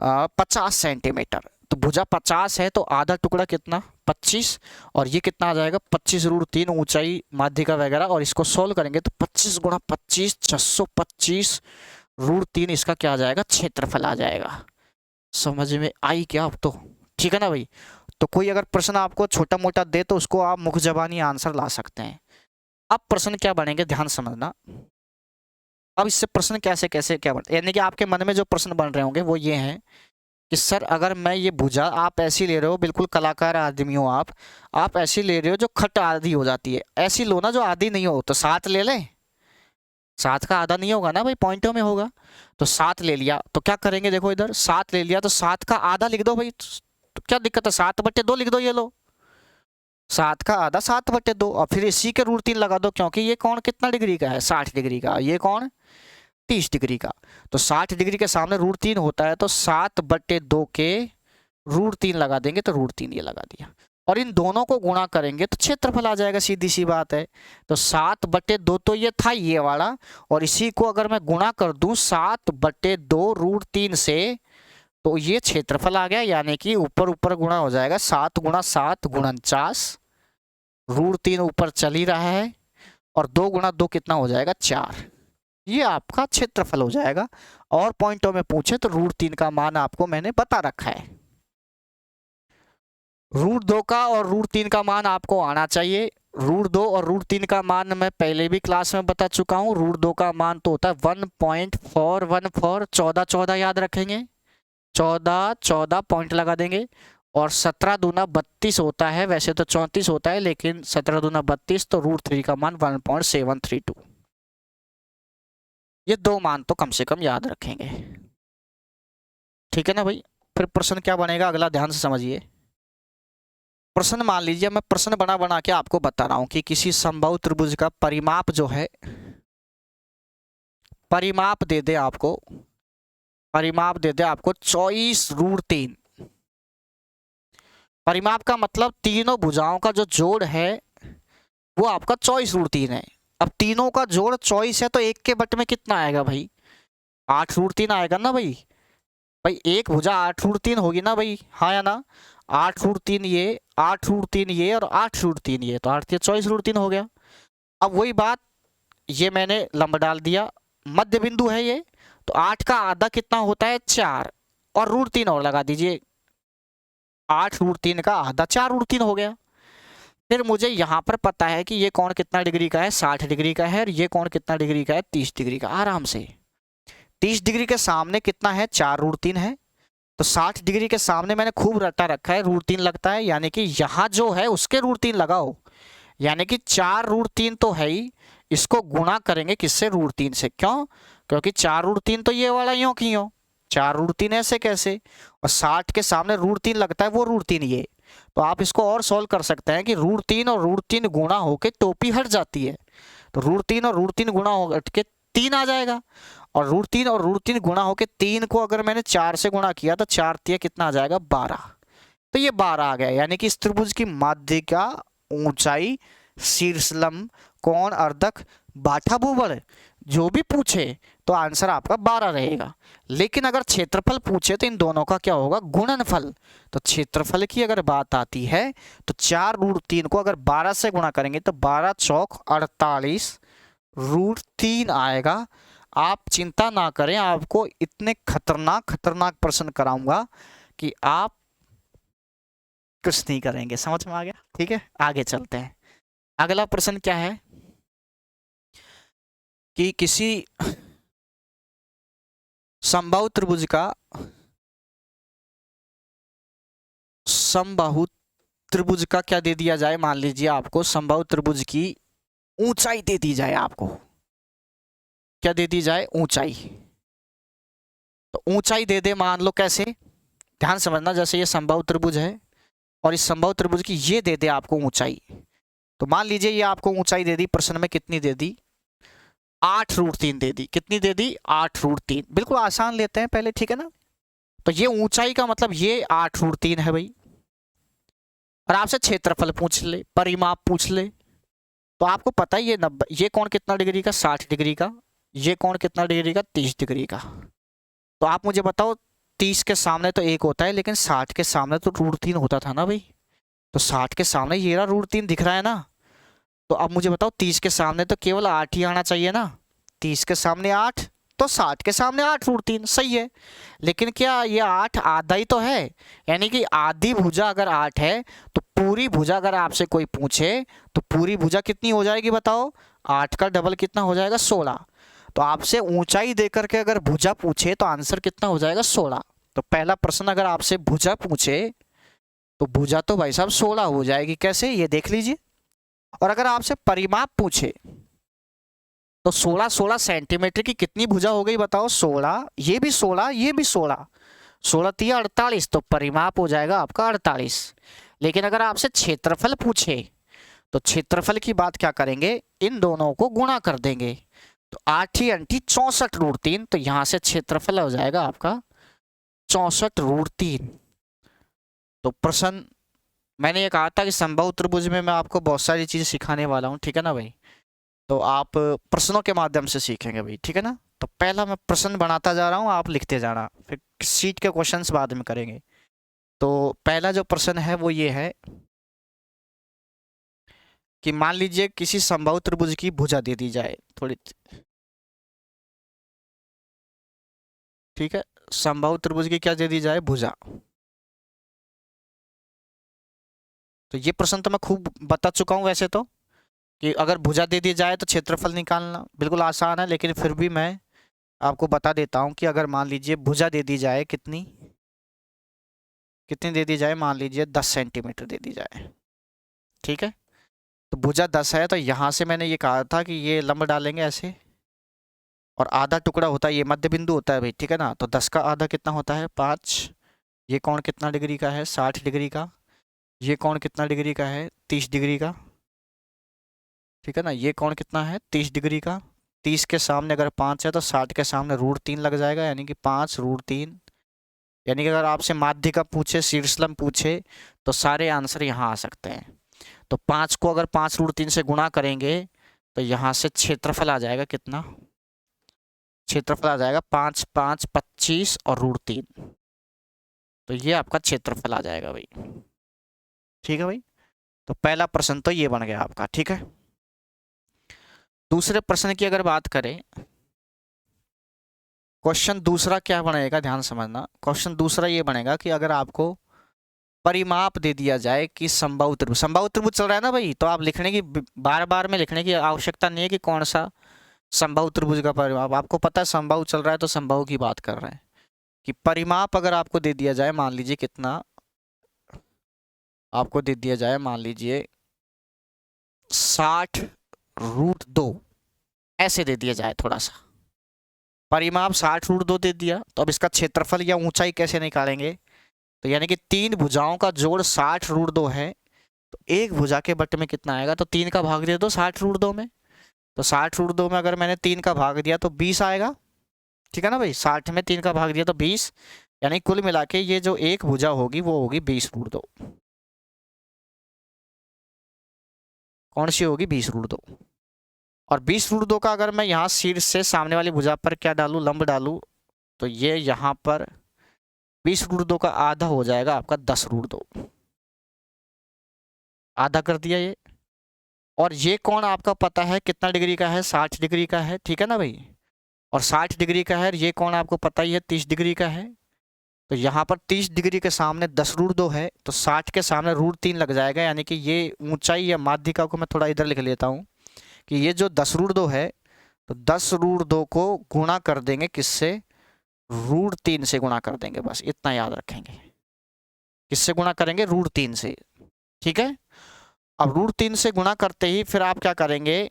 50 सेंटीमीटर, तो भुजा 50 है तो आधा टुकड़ा कितना 25, और ये कितना आ जाएगा 25√3, ऊंचाई माध्यिका वगैरह, और इसको सोल्व करेंगे तो 25 गुणा 25 625√3 इसका क्या आ जाएगा, क्षेत्रफल आ जाएगा। समझ में आई क्या अब तो, ठीक है ना भाई। तो कोई अगर प्रश्न आपको छोटा मोटा दे तो उसको आप मुख जबानी आंसर ला सकते हैं। अब प्रश्न क्या बनेंगे ध्यान समझना। अब इससे प्रश्न कैसे कैसे क्या बन, यानी कि आपके मन में जो प्रश्न बन रहे होंगे वो ये हैं कि सर अगर मैं ये भुजा आप ऐसी ले रहे हो, बिल्कुल कलाकार आदमी हो आप ऐसी ले रहे हो जो खट आधी हो जाती है, ऐसी लो ना जो आधी नहीं हो, तो 7 ले लें, 7 का आधा नहीं होगा ना भाई, पॉइंटों में होगा, तो 7 ले लिया, तो क्या करेंगे देखो इधर 7 ले लिया तो 7 का आधा लिख दो भाई, तो क्या दिक्कत है 7/2 लिख दो, ये लो 7 का आधा 7/2, और फिर इसी के √3 लगा दो, क्योंकि ये कोण कितना डिग्री का है 60 डिग्री का, ये कोण 30 डिग्री का, तो 60 डिग्री के सामने √3 होता है, तो 7/2 के √3 लगा देंगे तो √3 ये लगा दिया, और इन दोनों को गुणा करेंगे तो क्षेत्रफल आ जाएगा, सीधी सी बात है। तो 7/2 तो ये था ये वाला, और इसी को अगर मैं गुणा कर दूं 7/2 √3 से, तो ये क्षेत्रफल आ गया, यानी कि ऊपर ऊपर गुणा हो जाएगा, 7 गुणा 7 49, √3 ऊपर चल ही रहा है, और 2 गुणा 2 कितना हो जाएगा 4, ये आपका क्षेत्रफल हो जाएगा। और पॉइंटों में पूछे तो √3 का मान आपको मैंने बता रखा है, √2 का और √3 का मान आपको आना चाहिए। √2 और √3 का मान मैं पहले भी क्लास में बता चुका हूँ। √2 का मान तो होता है 1.414, 14 14 याद रखेंगे, 14 14 पॉइंट लगा देंगे, और 17 दूना 32 होता है, वैसे तो 34 होता है लेकिन 17 दूना 32, तो √3 का मान 1.732। ये दो मान तो कम से कम याद रखेंगे, ठीक है ना भाई। फिर प्रश्न क्या बनेगा अगला, ध्यान से समझिए। प्रश्न मान लीजिए, मैं प्रश्न बना बना के आपको बता रहा हूं कि किसी समबाहु त्रिभुज का परिमाप जो है, परिमाप दे दे आपको, परिमाप दे दे आपको 24√3। परिमाप का मतलब तीनों भुजाओं का जो जोड़ है वो आपका 24√3 है। अब तीनों का जोड़ 24 है तो एक के बट में कितना आएगा भाई, 8√3 आएगा ना भाई। भाई एक भुजा 8√3 होगी ना भाई, हाँ या ना। 8√3 ये, 8√3 ये और 8√3 ये, तो 8 24√3 हो गया। अब वही बात, ये मैंने लंब डाल दिया, मध्य बिंदु है ये, तो 8 का आधा कितना होता है 4, और √3 और लगा दीजिए, 8√3 का आधा 4√3 हो गया। फिर मुझे यहाँ पर पता है कि ये कोण कितना डिग्री का है, 60 डिग्री का है, और ये कोण कितना डिग्री का है, 30 डिग्री का। आराम से 30 डिग्री के सामने कितना है, 4√3 है, तो 60 डिग्री के सामने मैंने खूब रटा रखा है, √3 लगता है, यानी कि यहाँ जो है उसके √3 लगाओ, यानी कि 4√3 तो है ही, इसको गुणा करेंगे किससे, √3 से। क्यों, क्योंकि 4√3 तो ये वाला यूं की यूं, 4√3 ऐसे कैसे, और 60 के सामने √3 लगता है, वो √3 ये। तो आप इसको और सॉल्व कर सकते हैं कि √3 और √3 गुणा होके टोपी हट जाती है, तो √3 और √3 गुणा हो के 3 आ जाएगा, और √3 और √3 गुणा होके 3 को अगर मैंने 4 से गुणा किया तो 4 तिया कितना आ जाएगा, 12। तो ये 12 आ गया, यानी कि इस त्रिभुज की माध्यिका, ऊंचाई, शीर्षलंब, कोण, अर्धक, बाठा, भूबल जो भी पूछे तो आंसर आपका 12 रहेगा। लेकिन अगर क्षेत्रफल पूछे तो इन दोनों का क्या होगा, गुणनफल। तो क्षेत्रफल की अगर बात आती है तो 4√3 को अगर 12 से गुणा करेंगे तो 12 चौक 48 √3 आएगा। आप चिंता ना करें, आपको इतने खतरनाक खतरनाक प्रश्न कराऊंगा कि आप कुछ नहीं करेंगे। समझ में आ गया, ठीक है। आगे चलते हैं। अगला प्रश्न क्या है कि किसी समबाहु त्रिभुज का, समबाहु त्रिभुज का क्या दे दिया जाए, मान लीजिए आपको समबाहु त्रिभुज की ऊंचाई दे दी जाए, आपको क्या दे दी जाए, ऊंचाई। तो ऊंचाई दे दे, मान लो कैसे, ध्यान समझना, जैसे ये समबाहु त्रिभुज है और इस समबाहु त्रिभुज की ये दे दे आपको ऊंचाई। तो मान लीजिए ये आपको ऊंचाई दे दी, प्रश्न में कितनी दे दी, 8√3 दे दी। कितनी दे दी, 8√3। बिल्कुल आसान लेते हैं पहले, ठीक है ना। तो ये ऊंचाई का मतलब ये 8√3 है भाई, और आपसे क्षेत्रफल पूछ ले, परिमाप पूछ ले, तो आपको पता ही ये 90, ये कोण कितना डिग्री का, 60 डिग्री का, ये कोण कितना डिग्री का, 30 डिग्री का। तो आप मुझे बताओ, 30 के सामने तो 1 होता है, लेकिन 60 के सामने तो √3 होता था ना भाई। तो 60 के सामने ये रहा √3 दिख रहा है ना। तो अब मुझे बताओ 30 के सामने तो केवल 8 ही आना चाहिए ना, 30 के सामने 8, तो 60 के सामने 8√3 सही है। लेकिन क्या ये 8 आधा ही तो है, यानी कि आधी भुजा अगर 8 है तो पूरी भुजा अगर आपसे कोई पूछे तो पूरी भुजा कितनी हो जाएगी बताओ, 8 का डबल कितना हो जाएगा, 16। तो आपसे ऊंचाई देकर के अगर भुजा पूछे तो आंसर कितना हो जाएगा, 16। तो पहला प्रश्न अगर आपसे भुजा पूछे तो भुजा तो भाई साहब 16 हो जाएगी, कैसे, ये देख लीजिए। और अगर आपसे परिमाप पूछे तो 16 सेंटीमीटर की कितनी भुजा हो गई बताओ, 16, ये भी 16, ये भी 16, 16 तिया 48, तो परिमाप हो जाएगा आपका 48। लेकिन अगर आपसे क्षेत्रफल पूछे तो क्षेत्रफल की बात क्या करेंगे, इन दोनों को गुणा कर देंगे, तो 8 ही 8 64√3, तो यहां से क्षेत्रफल हो जाएगा आपका 64√3। तो प्रश्न, मैंने ये कहा था कि समबाहु त्रिभुज में मैं आपको बहुत सारी चीजें सिखाने वाला हूँ, ठीक है ना भाई। तो आप प्रश्नों के माध्यम से सीखेंगे भाई, ठीक है ना। तो पहला मैं प्रश्न बनाता जा रहा हूँ, आप लिखते जाना, फिर शीट के क्वेश्चंस बाद में करेंगे। तो पहला जो प्रश्न है वो ये है कि मान लीजिए किसी समबाहु त्रिभुज की भुजा दे दी जाए, थोड़ी, ठीक है, समबाहु त्रिभुज की क्या दे दी जाए, भुजा। तो ये प्रश्न तो मैं खूब बता चुका हूँ वैसे तो, कि अगर भुजा दे दी जाए तो क्षेत्रफल निकालना बिल्कुल आसान है, लेकिन फिर भी मैं आपको बता देता हूँ कि अगर मान लीजिए भुजा दे दी जाए कितनी, कितनी दे दी जाए, मान लीजिए 10 सेंटीमीटर दे दी जाए, ठीक है। तो भुजा 10 है, तो यहाँ से मैंने ये कहा था कि ये लंब डालेंगे ऐसे, और आधा टुकड़ा होता है, ये मध्य बिंदु होता है भाई, ठीक है ना। तो 10 का आधा कितना होता है, 5। ये कोण कितना डिग्री का है, 60 डिग्री का। ये कोण कितना डिग्री का है, 30 डिग्री का, ठीक है ना। ये कोण कितना है, 30 डिग्री का। 30 के सामने अगर 5 है तो 60 के सामने √3 लग जाएगा, यानी कि 5√3। यानी कि अगर आपसे माध्यिका पूछे, शीर्षलंब पूछे, तो सारे आंसर यहाँ आ सकते हैं। तो 5 को अगर 5√3 से गुणा करेंगे तो यहाँ से क्षेत्रफल आ जाएगा कितना, क्षेत्रफल आ जाएगा 5 5 25 और √3। तो ये आपका क्षेत्रफल आ जाएगा भाई, ठीक है भाई। तो पहला प्रश्न तो ये बन गया आपका, ठीक है। दूसरे प्रश्न की अगर बात करें, क्वेश्चन दूसरा क्या बनेगा, ध्यान समझना। क्वेश्चन दूसरा ये बनेगा कि अगर आपको परिमाप दे दिया जाए कि समबाहु त्रिभुज चल रहा है ना भाई, तो आप लिखने की बार बार में लिखने की आवश्यकता नहीं है कि कौन सा समबाहु त्रिभुज का परिमाप। आपको पता है समबाहु चल रहा है तो समबाहु की बात कर रहे हैं। कि परिमाप अगर आपको दे दिया जाए, मान लीजिए कितना आपको दे दिया जाए, मान लीजिए 60√2 ऐसे दे दिया जाए, थोड़ा सा परिमाप 60√2 दे दिया, तो अब इसका क्षेत्रफल या ऊंचाई कैसे निकालेंगे। तो यानी कि 3 भुजाओं का जोड़ 60√2 है, तो एक भुजा के बट में कितना आएगा, तो 3 का भाग दे दो 60√2 में। तो 60√2 में अगर मैंने 3 का भाग दिया तो 20 आएगा, ठीक है ना भाई। 60 में 3 का भाग दिया तो 20, यानी कुल मिला के ये जो एक भुजा होगी वो होगी 20√2। कौन सी होगी, 20√2। और 20√2 का अगर मैं यहाँ शीर्ष से सामने वाली भुजा पर क्या डालूं, लंब डालूं, तो ये यहाँ पर 20√2 का आधा हो जाएगा आपका 10√2, आधा कर दिया ये। और ये कोण आपका पता है कितना डिग्री का है, 60 डिग्री का है, ठीक है ना भाई। और 60 डिग्री का है, ये कोण आपको पता ही है 30 डिग्री का है। तो यहाँ पर 30 डिग्री के सामने 10√2 है, तो 60 के सामने √3 लग जाएगा, यानी कि ये ऊंचाई या माध्यिका को मैं थोड़ा इधर लिख लेता हूँ कि ये जो 10√2 है, तो 10√2 को गुणा कर देंगे किससे, √3 से गुणा कर देंगे, बस इतना याद रखेंगे। किससे गुणा करेंगे, √3 से, ठीक है। अब √3 से गुणा करते ही फिर आप क्या करेंगे,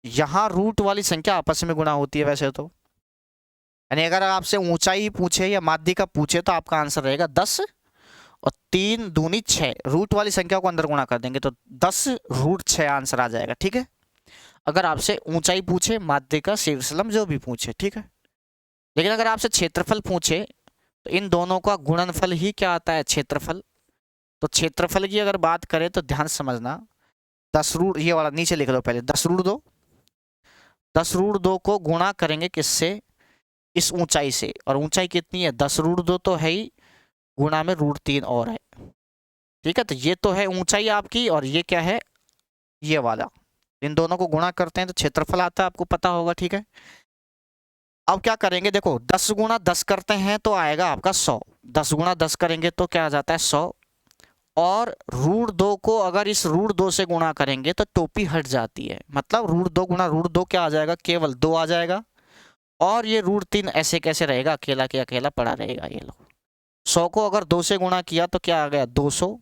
यहाँ रूट वाली संख्या आपस में गुणा होती है वैसे तो, यानी अगर आपसे ऊंचाई पूछे या माध्यिका पूछे तो आपका आंसर रहेगा 10 और 3 दूनी 6, रूट वाली संख्या को अंदर गुणा कर देंगे तो 10√6 आंसर आ जाएगा, ठीक है। अगर आपसे ऊंचाई पूछे, माध्यिका, शीर्षलंब जो भी पूछे, ठीक है। लेकिन अगर आपसे क्षेत्रफल पूछे तो इन दोनों का गुणनफल ही क्या आता है, क्षेत्रफल। तो क्षेत्रफल की अगर बात करें तो ध्यान समझना, 10 ये वाला नीचे लिख लो पहले, 10√2 को गुणा करेंगे किससे, इस ऊंचाई से, और ऊंचाई कितनी है 10√2 तो है ही, गुणा में √3 और है, ठीक है। तो ये तो है ऊंचाई आपकी, और ये क्या है, ये वाला। इन दोनों को गुणा करते हैं तो क्षेत्रफल आता है, आपको पता होगा, ठीक है। अब क्या करेंगे, देखो 10 गुणा 10 करते हैं तो आएगा आपका 100, 10 गुणा 10 करेंगे तो क्या आ जाता है 100, और √2 को अगर इस √2 से गुणा करेंगे तो टोपी हट जाती है, मतलब √2 गुणा √2 क्या आ जाएगा, केवल 2 आ जाएगा। और ये √3 ऐसे कैसे रहेगा, अकेला के अकेला पड़ा रहेगा। ये लो 100 को अगर 2 से गुणा किया तो क्या आ गया 200,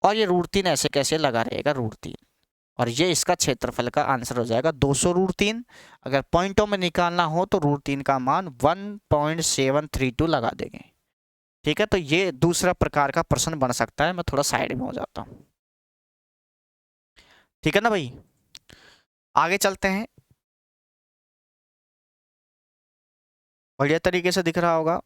और ये √3 ऐसे कैसे लगा रहेगा √3, और ये इसका क्षेत्रफल का आंसर हो जाएगा 200√3। अगर पॉइंटों में निकालना हो तो √3 का मान 1.732 लगा देंगे, ठीक है। तो ये दूसरा प्रकार का प्रश्न बन सकता है। मैं थोड़ा साइड में हो जाता हूँ, ठीक है ना भाई। आगे चलते हैं, बढ़िया तरीके से दिख रहा होगा।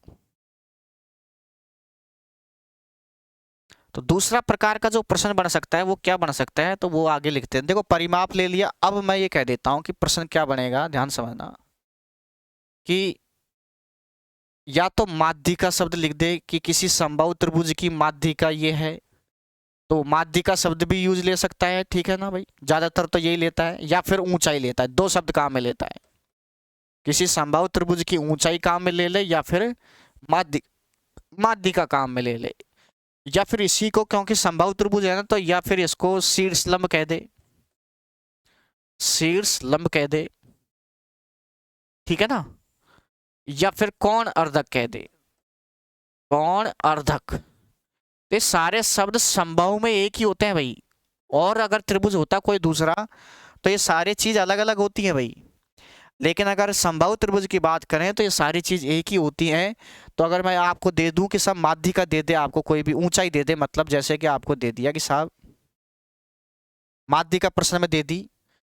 तो दूसरा प्रकार का जो प्रश्न बन सकता है वो क्या बन सकता है, तो वो आगे लिखते हैं। देखो परिमाप ले लिया, अब मैं ये कह देता हूं कि प्रश्न क्या बनेगा, ध्यान समझना। कि या तो माध्यिका शब्द लिख दे कि किसी समबाहु त्रिभुज की माध्यिका ये है, तो माध्यिका शब्द भी यूज ले सकता है, ठीक है ना भाई, ज्यादातर तो यही लेता है। या फिर ऊंचाई लेता है, 2 शब्द काम में लेता है। किसी समबाहु त्रिभुज की ऊंचाई काम में ले ले, या फिर माध्यिका काम में ले ले, या फिर इसी को, क्योंकि समबाहु त्रिभुज है ना, तो या फिर इसको शीर्षलंब कह दे, शीर्षलंब कह दे, ठीक है ना। या फिर कोण अर्धक कह दे, कोण अर्धक, तो ये सारे शब्द समबाहु में एक ही होते हैं भाई, और अगर त्रिभुज होता कोई दूसरा तो ये सारी चीज अलग अलग होती है भाई। लेकिन अगर समबाहु त्रिभुज की बात करें तो ये सारी चीज एक ही होती हैं। तो अगर मैं आपको दे दूं कि सब माध्यिका दे दे, आपको कोई भी ऊंचाई दे दे, मतलब जैसे कि आपको दे दिया कि साहब माध्यिका प्रश्न में दे दी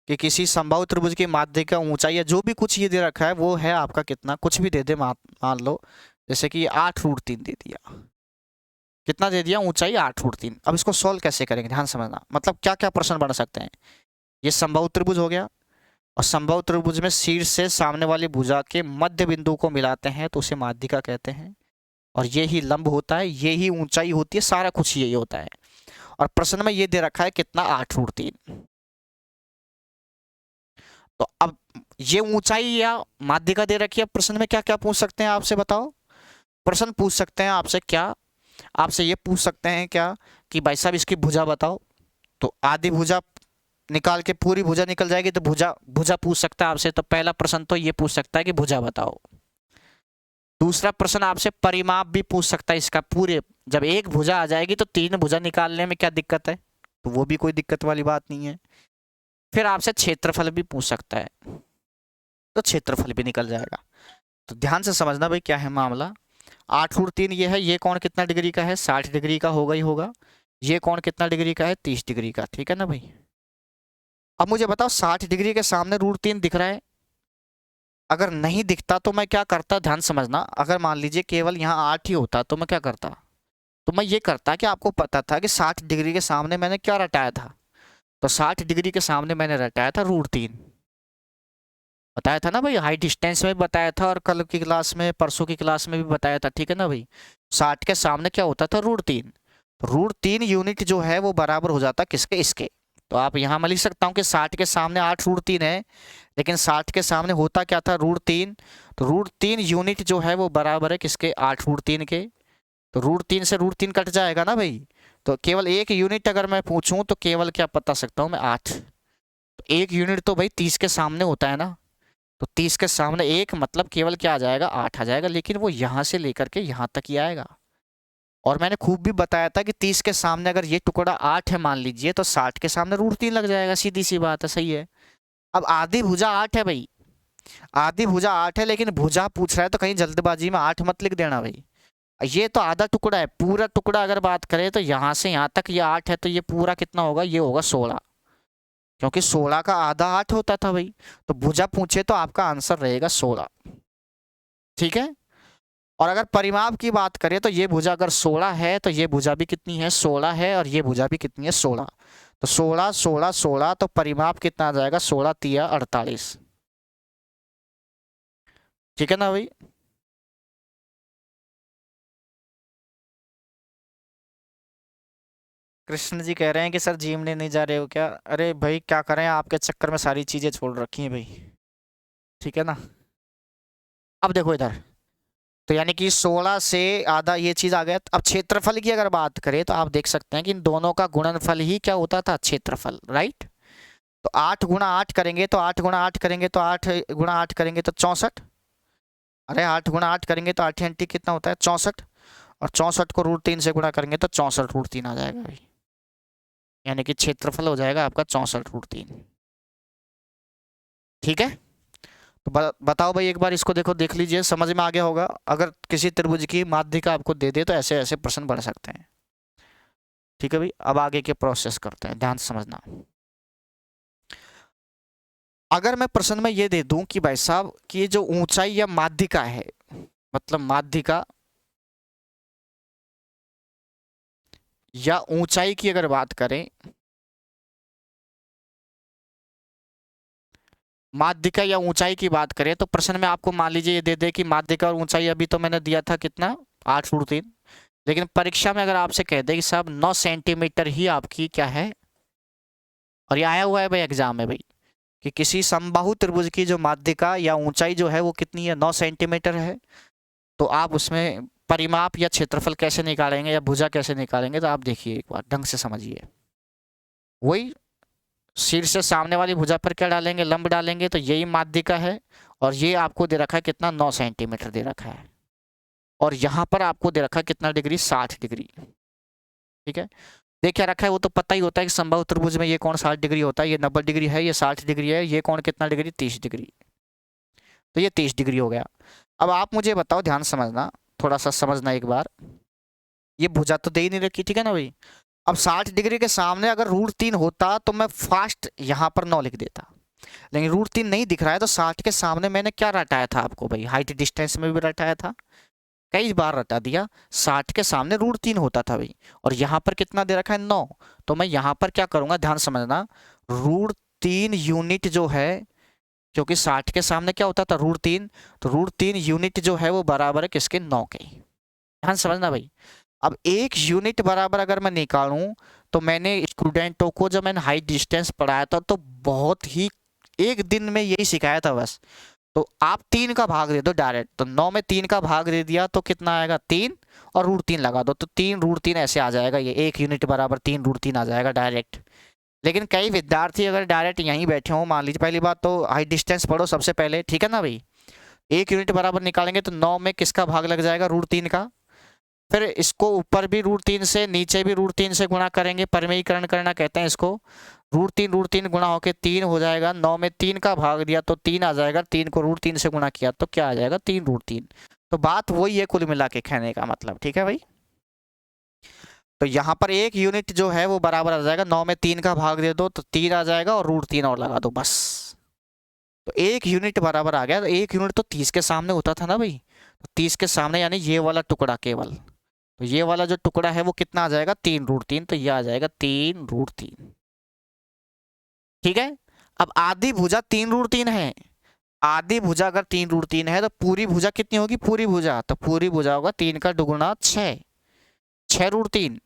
कि किसी समबाहु त्रिभुज की माध्यिका ऊंचाई या जो भी कुछ ये दे रखा है वो है आपका कितना, कुछ भी दे दे, मान लो जैसे कि 8√3 दे दिया, कितना दे दिया, ऊंचाई 8√3। अब इसको सॉल्व कैसे करेंगे, ध्यान समझना, मतलब क्या क्या प्रश्न बन सकते हैं। ये समबाहु त्रिभुज हो गया, और समबाहु त्रिभुज में शीर्ष से सामने वाली भुजा के मध्य बिंदु को मिलाते हैं तो उसे माध्यिका कहते हैं, और ये ही लंब होता है, ये ही ऊंचाई होती है, सारा कुछ यही होता है। और प्रश्न में ये दे रखा है कितना, 8√3। तो अब ये ऊंचाई या माध्यिका दे रखी है, प्रश्न में क्या क्या पूछ सकते हैं आपसे, बताओ। प्रश्न पूछ सकते हैं आपसे क्या, आपसे ये पूछ सकते हैं क्या कि भाई साहब इसकी भुजा बताओ, तो आधी भुजा निकाल के पूरी भुजा निकल जाएगी तो भुजा भुजा पूछ सकता है आपसे। तो पहला प्रश्न तो ये पूछ सकता है कि भुजा बताओ। दूसरा प्रश्न आपसे परिमाप भी पूछ सकता है इसका, पूरे जब एक भुजा आ जाएगी तो 3 भुजा निकालने में क्या दिक्कत है, तो वो भी कोई दिक्कत वाली बात नहीं है। फिर आपसे क्षेत्रफल भी पूछ सकता है, तो क्षेत्रफल भी निकल जाएगा। तो ध्यान से समझना भाई क्या है मामला। 8√3 ये है, ये कोण कितना डिग्री का है, 60 डिग्री का होगा ही होगा। ये कोण कितना डिग्री का है, 30 डिग्री का, ठीक है ना भाई। अब मुझे बताओ 60 डिग्री के सामने √3 दिख रहा है, अगर नहीं दिखता तो मैं क्या करता, ध्यान समझना। अगर मान लीजिए केवल यहाँ 8 ही होता तो मैं क्या करता, तो मैं ये करता कि आपको पता था कि 60 डिग्री के सामने मैंने क्या रटाया था, तो 60 डिग्री के सामने मैंने रटाया था √3, बताया था ना भाई, हाई डिस्टेंस में भी बताया था और कल की क्लास में, परसों की क्लास में भी बताया था, ठीक है ना भाई। 60 के सामने क्या होता था, √3। √3 यूनिट जो है वो बराबर हो जाता किसके, इसके। तो आप यहाँ मैं लिख सकता हूँ कि 60 के सामने 8√3 है, लेकिन 60 के सामने होता क्या था, √3। तो √3 यूनिट जो है वो बराबर है किसके, 8√3 के। तो √3 से √3 कट जाएगा ना भाई, तो केवल एक यूनिट अगर मैं पूछूं तो केवल क्या बता सकता हूँ मैं, 8। तो एक यूनिट तो भाई 30 के सामने होता है ना, तो 30 के सामने एक मतलब केवल क्या आ जाएगा, 8 आ जाएगा, लेकिन वो यहाँ से लेकर के यहाँ तक ही आएगा। और मैंने खूब भी बताया था कि 30 के सामने अगर ये टुकड़ा 8 है मान लीजिए, तो 60 के सामने √3 लग जाएगा, सीधी सी बात है, सही है। अब आधी भुजा 8 है भाई, आधी भुजा 8 है, लेकिन भुजा पूछ रहा है तो कहीं जल्दबाजी में 8 मत लिख देना भाई। ये तो आधा टुकड़ा है, पूरा टुकड़ा अगर बात करें तो यहाँ से यहाँ तक ये 8 है, तो ये पूरा कितना होगा, ये होगा 16, क्योंकि 16 का आधा 8 होता था भाई। तो भुजा पूछे तो आपका आंसर रहेगा 16, ठीक है। और अगर परिमाप की बात करें तो ये भुजा अगर 16 है तो ये भुजा भी कितनी है, 16 है, और ये भुजा भी कितनी है, 16। तो 16 16 16, तो परिमाप कितना आ जाएगा, 16 तिया 48, ठीक है ना भाई। कृष्ण जी कह रहे हैं कि सर जिम ने नहीं जा रहे हो क्या, अरे भाई क्या करें, आपके चक्कर में सारी चीजें छोड़ रखी हैं भाई, ठीक है ना। अब देखो इधर, तो यानी कि 16 से आधा ये चीज आ गया। अब क्षेत्रफल की अगर बात करें तो आप देख सकते हैं कि इन दोनों का गुणनफल ही क्या होता था, क्षेत्रफल, राइट। तो 8 गुणा 8 करेंगे तो 8 गुणा 8 करेंगे तो 8 गुणा 8 करेंगे तो 64, अरे 8 गुणा 8 करेंगे तो 8 अंटी कितना होता है, 64, और 64 को √3 से गुणा करेंगे तो 64√3 आ जाएगा भाई, यानी कि क्षेत्रफल हो जाएगा आपका 64√3, ठीक है। तो बताओ भाई एक बार इसको देखो, देख लीजिए, समझ में आ गया होगा। अगर किसी त्रिभुज की माध्यिका आपको दे दे तो ऐसे ऐसे प्रश्न बन सकते हैं, ठीक है भाई। अब आगे के प्रोसेस करते हैं, ध्यान से समझना। अगर मैं प्रश्न में ये दे दूं कि भाई साहब कि जो ऊंचाई या माध्यिका है, मतलब माध्यिका या ऊंचाई की अगर बात करें, माध्यिका या ऊंचाई की बात करें तो प्रश्न में आपको मान लीजिए ये दे दे कि माध्यिका और ऊंचाई, अभी तो मैंने दिया था कितना, 8√3, लेकिन परीक्षा में अगर आपसे कह दे कि साहब 9 सेंटीमीटर ही आपकी क्या है, और ये आया हुआ है भाई एग्जाम में भाई कि किसी समबाहु त्रिभुज की जो माध्यिका या ऊंचाई जो है वो कितनी है, 9 सेंटीमीटर है, तो आप उसमें परिमाप या क्षेत्रफल कैसे निकालेंगे या भुजा कैसे निकालेंगे, तो आप देखिए एक बार ढंग से समझिए। वही शीर्ष से सामने वाली भुजा पर क्या डालेंगे, लंब डालेंगे, तो यही माध्यिका है, और ये आपको दे रखा है कितना, 9 सेंटीमीटर दे रखा है, और यहाँ पर आपको दे रखा है कितना डिग्री, 60 डिग्री, ठीक है, देख क्या रखा है वो तो पता ही होता है कि समबाहु त्रिभुज में ये कोण 60 डिग्री होता है, ये 90 डिग्री है, ये 60 डिग्री है, ये कोण कितना डिग्री 30 डिग्री, तो ये 30 डिग्री हो गया। अब आप मुझे बताओ, ध्यान समझना, थोड़ा सा समझना एक बार, ये भुजा तो दे ही नहीं रखी, ठीक है ना भाई। अब 60 डिग्री के सामने अगर √3 होता तो मैं फास्ट यहाँ पर 9 लिख देता, लेकिन √3 नहीं दिख रहा है, तो 60 के सामने मैंने क्या रटाया था आपको भाई, हाइट डिस्टेंस में भी रटाया था, कई बार रटा दिया। 60 के सामने √3 होता था भाई, और यहाँ पर कितना दे रखा है 9, तो मैं यहाँ पर क्या करूंगा, ध्यान समझना, √3 यूनिट जो है, क्योंकि 60 के सामने क्या होता था √3, तो √3 यूनिट जो है वो बराबर है किसके, 9 के। ध्यान समझना भाई। अब 1 यूनिट बराबर अगर मैं निकालूं, तो मैंने स्टूडेंटों को जब मैंने हाइट डिस्टेंस पढ़ाया था तो बहुत ही एक दिन में यही सिखाया था बस। तो आप 3 का भाग दे दो डायरेक्ट, तो 9 में 3 का भाग दे दिया तो कितना आएगा 3, और √3 लगा दो, तो 3 √3 ऐसे आ जाएगा, ये 1 यूनिट बराबर 3 √3 आ जाएगा डायरेक्ट। लेकिन कई विद्यार्थी अगर डायरेक्ट यहीं बैठे हों, मान लीजिए, पहली बात तो हाइट डिस्टेंस पढ़ो सबसे पहले, ठीक है ना भाई। 1 यूनिट बराबर निकालेंगे तो 9 में किसका भाग लग जाएगा, √3 का, फिर इसको ऊपर भी √3 से, नीचे भी √3 से गुणा करेंगे, परिमेयीकरण करना कहते हैं इसको, √3 गुणा होके 3 हो जाएगा, 9 में 3 का भाग दिया तो 3 आ जाएगा, 3 को √3 से गुणा किया तो क्या आ जाएगा 3 √3। तो बात वही है कुल मिला के कहने का मतलब, ठीक है भाई। तो यहाँ पर 1 यूनिट जो है वो बराबर आ जाएगा, 9 में 3 का भाग दे दो तो 3 आ जाएगा, और √3 और लगा दो बस। तो 1 यूनिट बराबर आ गया, तो 1 यूनिट तो 30 के सामने होता था ना भाई, तो 30 के सामने यानी ये वाला टुकड़ा केवल, तो ये वाला जो टुकड़ा है वो कितना आ जाएगा 3 √3, तो ये आ जाएगा 3 √3, ठीक है। अब आधी भुजा 3 √3 है, आधी भुजा अगर 3 √3 है तो पूरी भुजा कितनी होगी, पूरी भुजा, तो पूरी भुजा होगा 3 का दुगुना 6, 6 √3।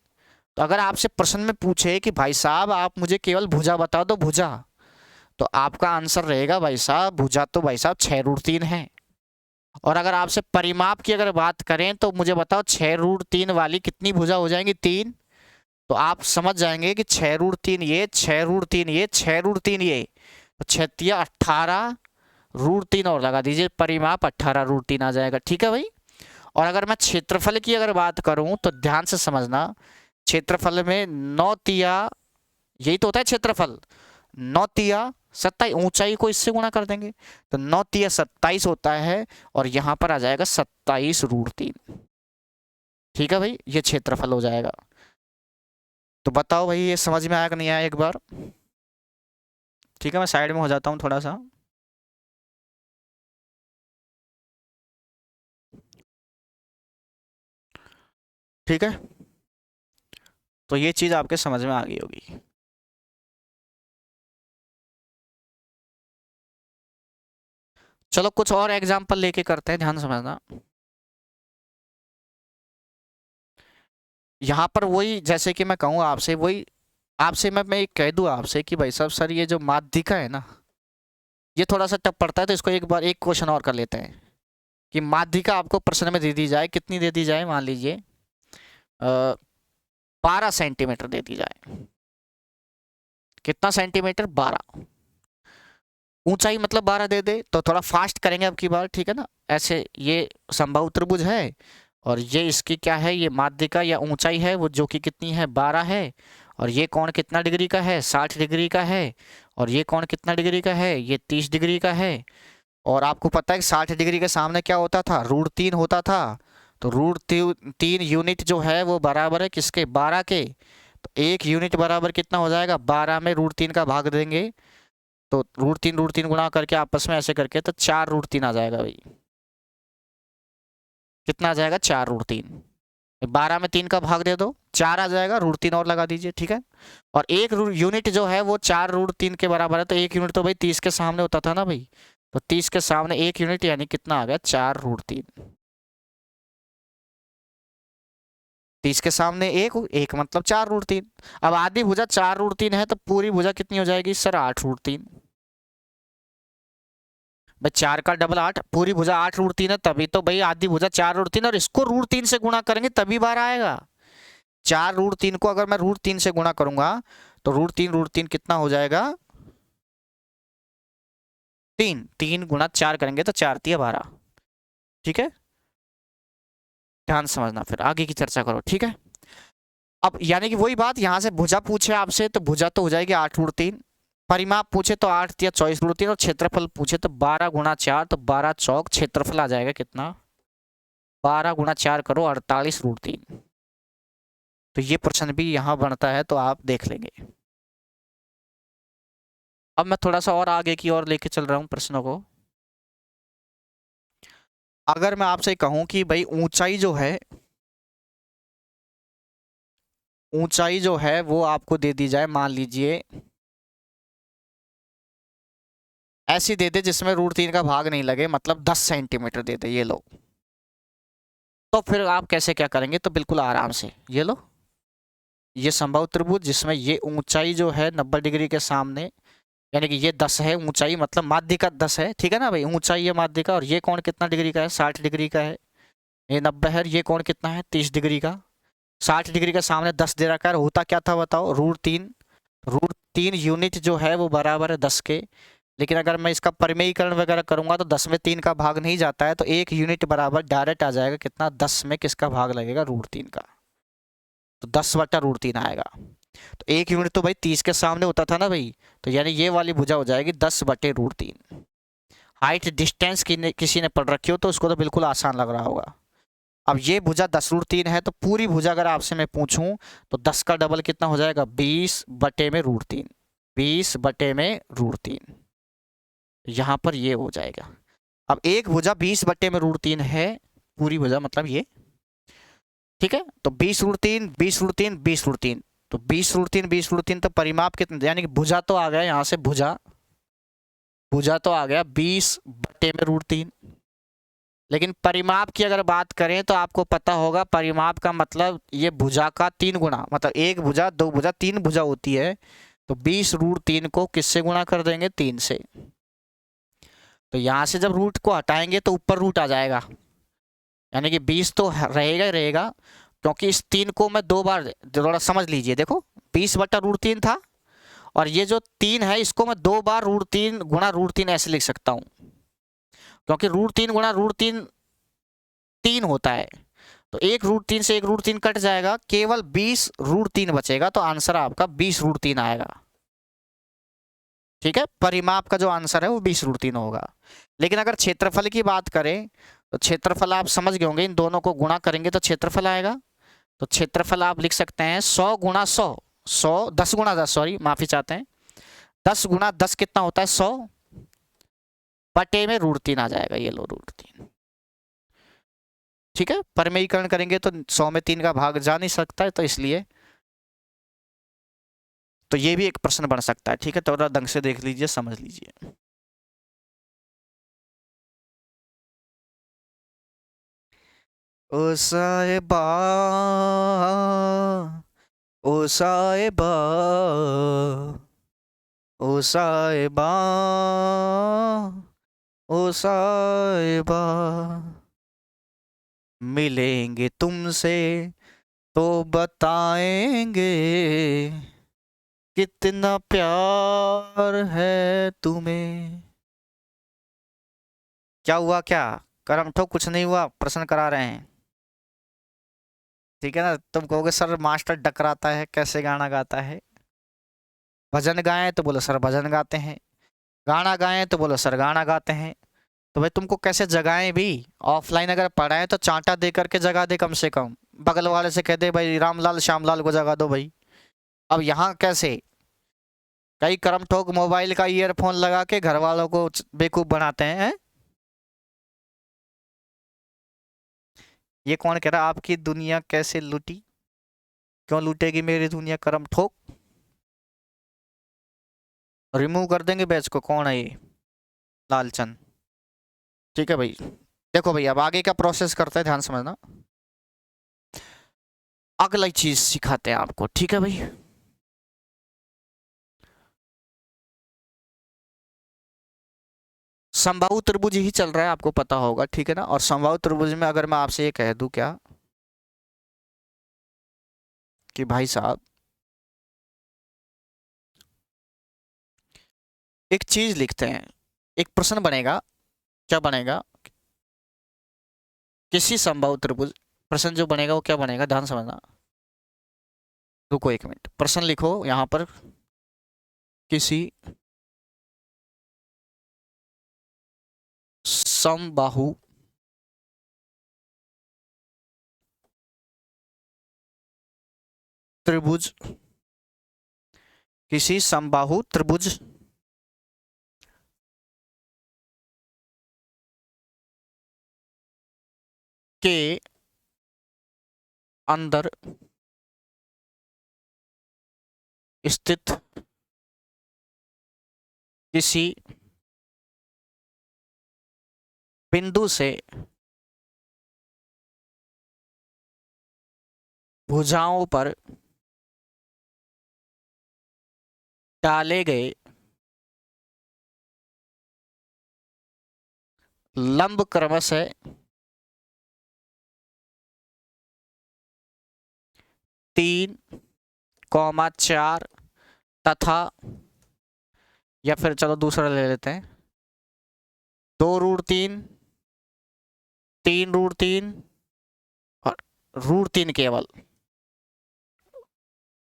तो अगर आपसे प्रश्न में पूछे कि भाई साहब आप मुझे केवल भुजा बता दो, भुजा, तो आपका आंसर रहेगा भाई साहब भुजा तो भाई साहब 6 √3 है। और अगर आपसे परिमाप की अगर बात करें तो मुझे बताओ 6 √3 वाली कितनी भुजा हो जाएंगी, 3, तो आप समझ जाएंगे कि 6 √3 ये, 6 √3 ये, 6 √3 ये, तो 6 18 √3 और लगा दीजिए, परिमाप 18 √3 आ जाएगा, ठीक है भाई। और अगर मैं क्षेत्रफल की अगर बात करूं तो ध्यान से समझना, क्षेत्रफल में 9 तिया, यही तो होता है क्षेत्रफल, 9 तिया 27, ऊंचाई को इससे गुणा कर देंगे तो 9 तिया 27 होता है, और यहाँ पर आ जाएगा 27 √3, ठीक है भाई, ये क्षेत्रफल हो जाएगा। तो बताओ भाई ये समझ में आया कि नहीं आया एक बार, ठीक है, मैं साइड में हो जाता हूँ थोड़ा सा। ठीक है, तो ये चीज आपके समझ में आ गई होगी। चलो कुछ और एग्जाम्पल लेके करते हैं, ध्यान समझना। यहाँ पर वही, जैसे कि मैं कहूँ आपसे, वही आपसे मैं एक कह दूँ आपसे कि भाई साहब सर ये जो माध्यिका है ना, ये थोड़ा सा टफ पड़ता है, तो इसको एक बार एक क्वेश्चन और कर लेते हैं कि माध्यिका आपको प्रश्न में दे दी जाए, कितनी दे दी जाए, मान लीजिए 12 सेंटीमीटर दे दी जाए, कितना सेंटीमीटर, 12, ऊंचाई मतलब 12 दे दे, तो थोड़ा फास्ट करेंगे अब की बार, ठीक है ना। ऐसे ये समबाहु त्रिभुज है, और ये इसकी क्या है, ये माध्यिका या ऊंचाई है वो, जो कि कितनी है 12 है, और ये कोण कितना डिग्री का है 60 डिग्री का है, और ये कोण कितना डिग्री का है, ये 30 डिग्री का है। और आपको पता है कि 60 डिग्री के सामने क्या होता था, √3 होता था, तो √3 यूनिट जो है वो बराबर है किसके, 12 के, तो 1 यूनिट बराबर कितना हो जाएगा, 12 में √3 का भाग देंगे तो √3 गुणा करके आपस में ऐसे करके तो 4 √3 आ जाएगा भाई, कितना आ जाएगा 4 √3, 12 में 3 का भाग दे दो 4 आ जाएगा, √3 और लगा दीजिए, ठीक है। और 1 यूनिट जो है वो 4 √3 के बराबर है, तो 1 यूनिट तो भाई 30 के सामने होता था ना भाई, तो 30 के सामने 1 यूनिट यानी कितना आ गया 4 √3, 30 के सामने एक मतलब 4 √3। अब आधी भुजा 4 √3 है तो पूरी भुजा कितनी हो जाएगी सर 8 √3, भाई 4 का डबल 8, पूरी भुजा 8 √3 है, तभी तो भाई आधी भुजा 4 √3, और इसको √3 से गुणा करेंगे तभी बार आएगा। 4 √3 को अगर मैं √3 से गुणा करूंगा तो √3 कितना हो जाएगा 3, 3 गुणा 4 करेंगे तो 4 तिया 12, ठीक है। ध्यान समझना, फिर आगे की चर्चा करो, ठीक है। अब यानी कि वही बात, यहाँ से भुजा पूछे आपसे तो भुजा तो हो जाएगी 8√3, परिमाप पूछे तो 8 या 24√3, और क्षेत्रफल पूछे तो 12 × 4, तो 12 चौक क्षेत्रफल आ जाएगा कितना, 12 × 4 करो 48√3। तो ये प्रश्न भी यहाँ बनता है तो आप देख लेंगे। अब मैं थोड़ा सा और आगे की ओर लेके चल रहा हूँ प्रश्नों को। अगर मैं आपसे कहूं कि भाई ऊंचाई जो है वो आपको दे दी जाए, मान लीजिए ऐसी दे दे जिसमें √3 का भाग नहीं लगे, मतलब 10 सेंटीमीटर दे दे, ये लो, तो फिर आप कैसे क्या करेंगे, तो बिल्कुल आराम से ये लो, ये समबाहु त्रिभुज जिसमें ये ऊंचाई जो है 90 डिग्री के सामने, यानी कि ये 10 है ऊंचाई, मतलब माध्य का 10 है, ठीक है ना भाई, ऊंचाई है माध्य का, और ये कोण कितना डिग्री का है, 60 डिग्री का है, ये 90 है, ये कोण कितना है 30 डिग्री का, 60 डिग्री के सामने 10 दे रखा है, होता क्या था बताओ, √3 यूनिट जो है वो बराबर है 10 के, लेकिन अगर मैं इसका परिमेयीकरण वगैरह करूंगा तो 10 में 3 का भाग नहीं जाता है, तो 1 यूनिट बराबर डायरेक्ट आ जाएगा कितना, 10 में किसका भाग लगेगा, √3 का, तो 10/√3 आएगा। तो 1 यूनिट तो भाई 30 के सामने होता था ना भाई, तो यानी ये वाली भुजा हो जाएगी 10/√3। हाइट डिस्टेंस किसी ने पढ़ रखी हो तो उसको तो बिल्कुल आसान लग रहा होगा। अब ये भुजा 10√3 है, तो पूरी भुजा अगर आपसे मैं पूछूं तो 10 का डबल कितना हो जाएगा, 20/√3, 20/√3, यहाँ पर ये हो जाएगा। अब एक भुजा 20/√3 है, पूरी भुजा मतलब ये, ठीक है, तो 20√3 20√3 20√3, तो 20√3 20√3, तो परिमाप कितना, यानी कि भुजा तो आ गया यहाँ से, भुजा तो आ गया 20/√3, लेकिन परिमाप की अगर बात करें तो आपको पता होगा परिमाप का मतलब ये भुजा का 3 गुना, मतलब एक भुजा 2 भुजा 3 भुजा होती है, तो 20√3 को किससे गुणा कर देंगे, 3 से, तो यहाँ से जब रूट को हटाएंगे तो ऊपर रूट आ जाएगा, यानी कि 20 तो रहेगा ही रहेगा, क्योंकि इस 3 को मैं 2 बार, थोड़ा समझ लीजिए, देखो 20/√3 था, और ये जो 3 है इसको मैं 2 बार √3 गुणा √3 ऐसे लिख सकता हूँ, क्योंकि √3 गुणा √3 3 होता है, तो एक √3 से एक √3 कट जाएगा, केवल 20√3 बचेगा, तो आंसर आपका 20√3 आएगा, ठीक है, परिमाप का जो आंसर है वो 20√3 होगा। लेकिन अगर क्षेत्रफल की बात करें तो क्षेत्रफल आप समझ गए होंगे, इन दोनों को गुणा करेंगे तो क्षेत्रफल आएगा, तो क्षेत्रफल आप लिख सकते हैं 100 × 100, 10 × 10, सॉरी माफी चाहते हैं, 10 × 10 कितना होता है 100, बटे में √3 आ जाएगा, ये लो √3, ठीक है, परिमेयीकरण करेंगे तो 100 में 3 का भाग जा नहीं सकता है, तो इसलिए तो ये भी एक प्रश्न बन सकता है, ठीक है, थोड़ा ढंग से देख लीजिए, समझ लीजिए। ओ साहिबा, ओ साहिबा, ओ साहिबा, ओ साहिबा, मिलेंगे तुमसे तो बताएंगे कितना प्यार है तुम्हें। क्या हुआ, क्या करम ठोक, कुछ नहीं हुआ, प्रश्न करा रहे हैं, ठीक है ना, तुम कहोगे सर मास्टर डकराता है, कैसे गाना गाता है, भजन गाएं तो बोलो सर भजन गाते हैं, गाना गाएं तो बोलो सर गाना गाते हैं, तो भाई तुमको कैसे जगाएं भी, ऑफलाइन अगर पढ़ाएं तो चांटा दे करके जगा दे, कम से कम बगल वाले से कह दे भाई रामलाल श्यामलाल को जगा दो भाई। अब यहाँ कैसे, कई करम ठोक मोबाइल का ईयरफोन लगा के घर वालों को बेवकूफ बनाते हैं। ये कौन कह रहा आपकी दुनिया कैसे लूटी, क्यों लूटेगी मेरी दुनिया, करम ठोक, रिमूव कर देंगे बैच को, कौन है ये लालचंद, ठीक है भाई। देखो भाई अब आगे का प्रोसेस करते हैं, ध्यान समझना, अगला चीज सिखाते हैं आपको, ठीक है भाई। समबाहु त्रिभुज ही चल रहा है, आपको पता होगा, ठीक है ना, और समबाहु त्रिभुज में अगर मैं आपसे ये कह दूं क्या कि भाई साहब एक चीज लिखते हैं, एक प्रश्न बनेगा, क्या बनेगा, किसी समबाहु त्रिभुज, प्रश्न जो बनेगा वो क्या बनेगा, ध्यान समझना, रुको एक मिनट, प्रश्न लिखो यहां पर। किसी समबाहु त्रिभुज, किसी समबाहु त्रिभुज के अंदर स्थित किसी बिंदु से भुजाओं पर डाले गए लंब क्रमशः 3,4 तथा, या फिर चलो दूसरा ले लेते हैं, 2√3, 3√3 और √3 केवल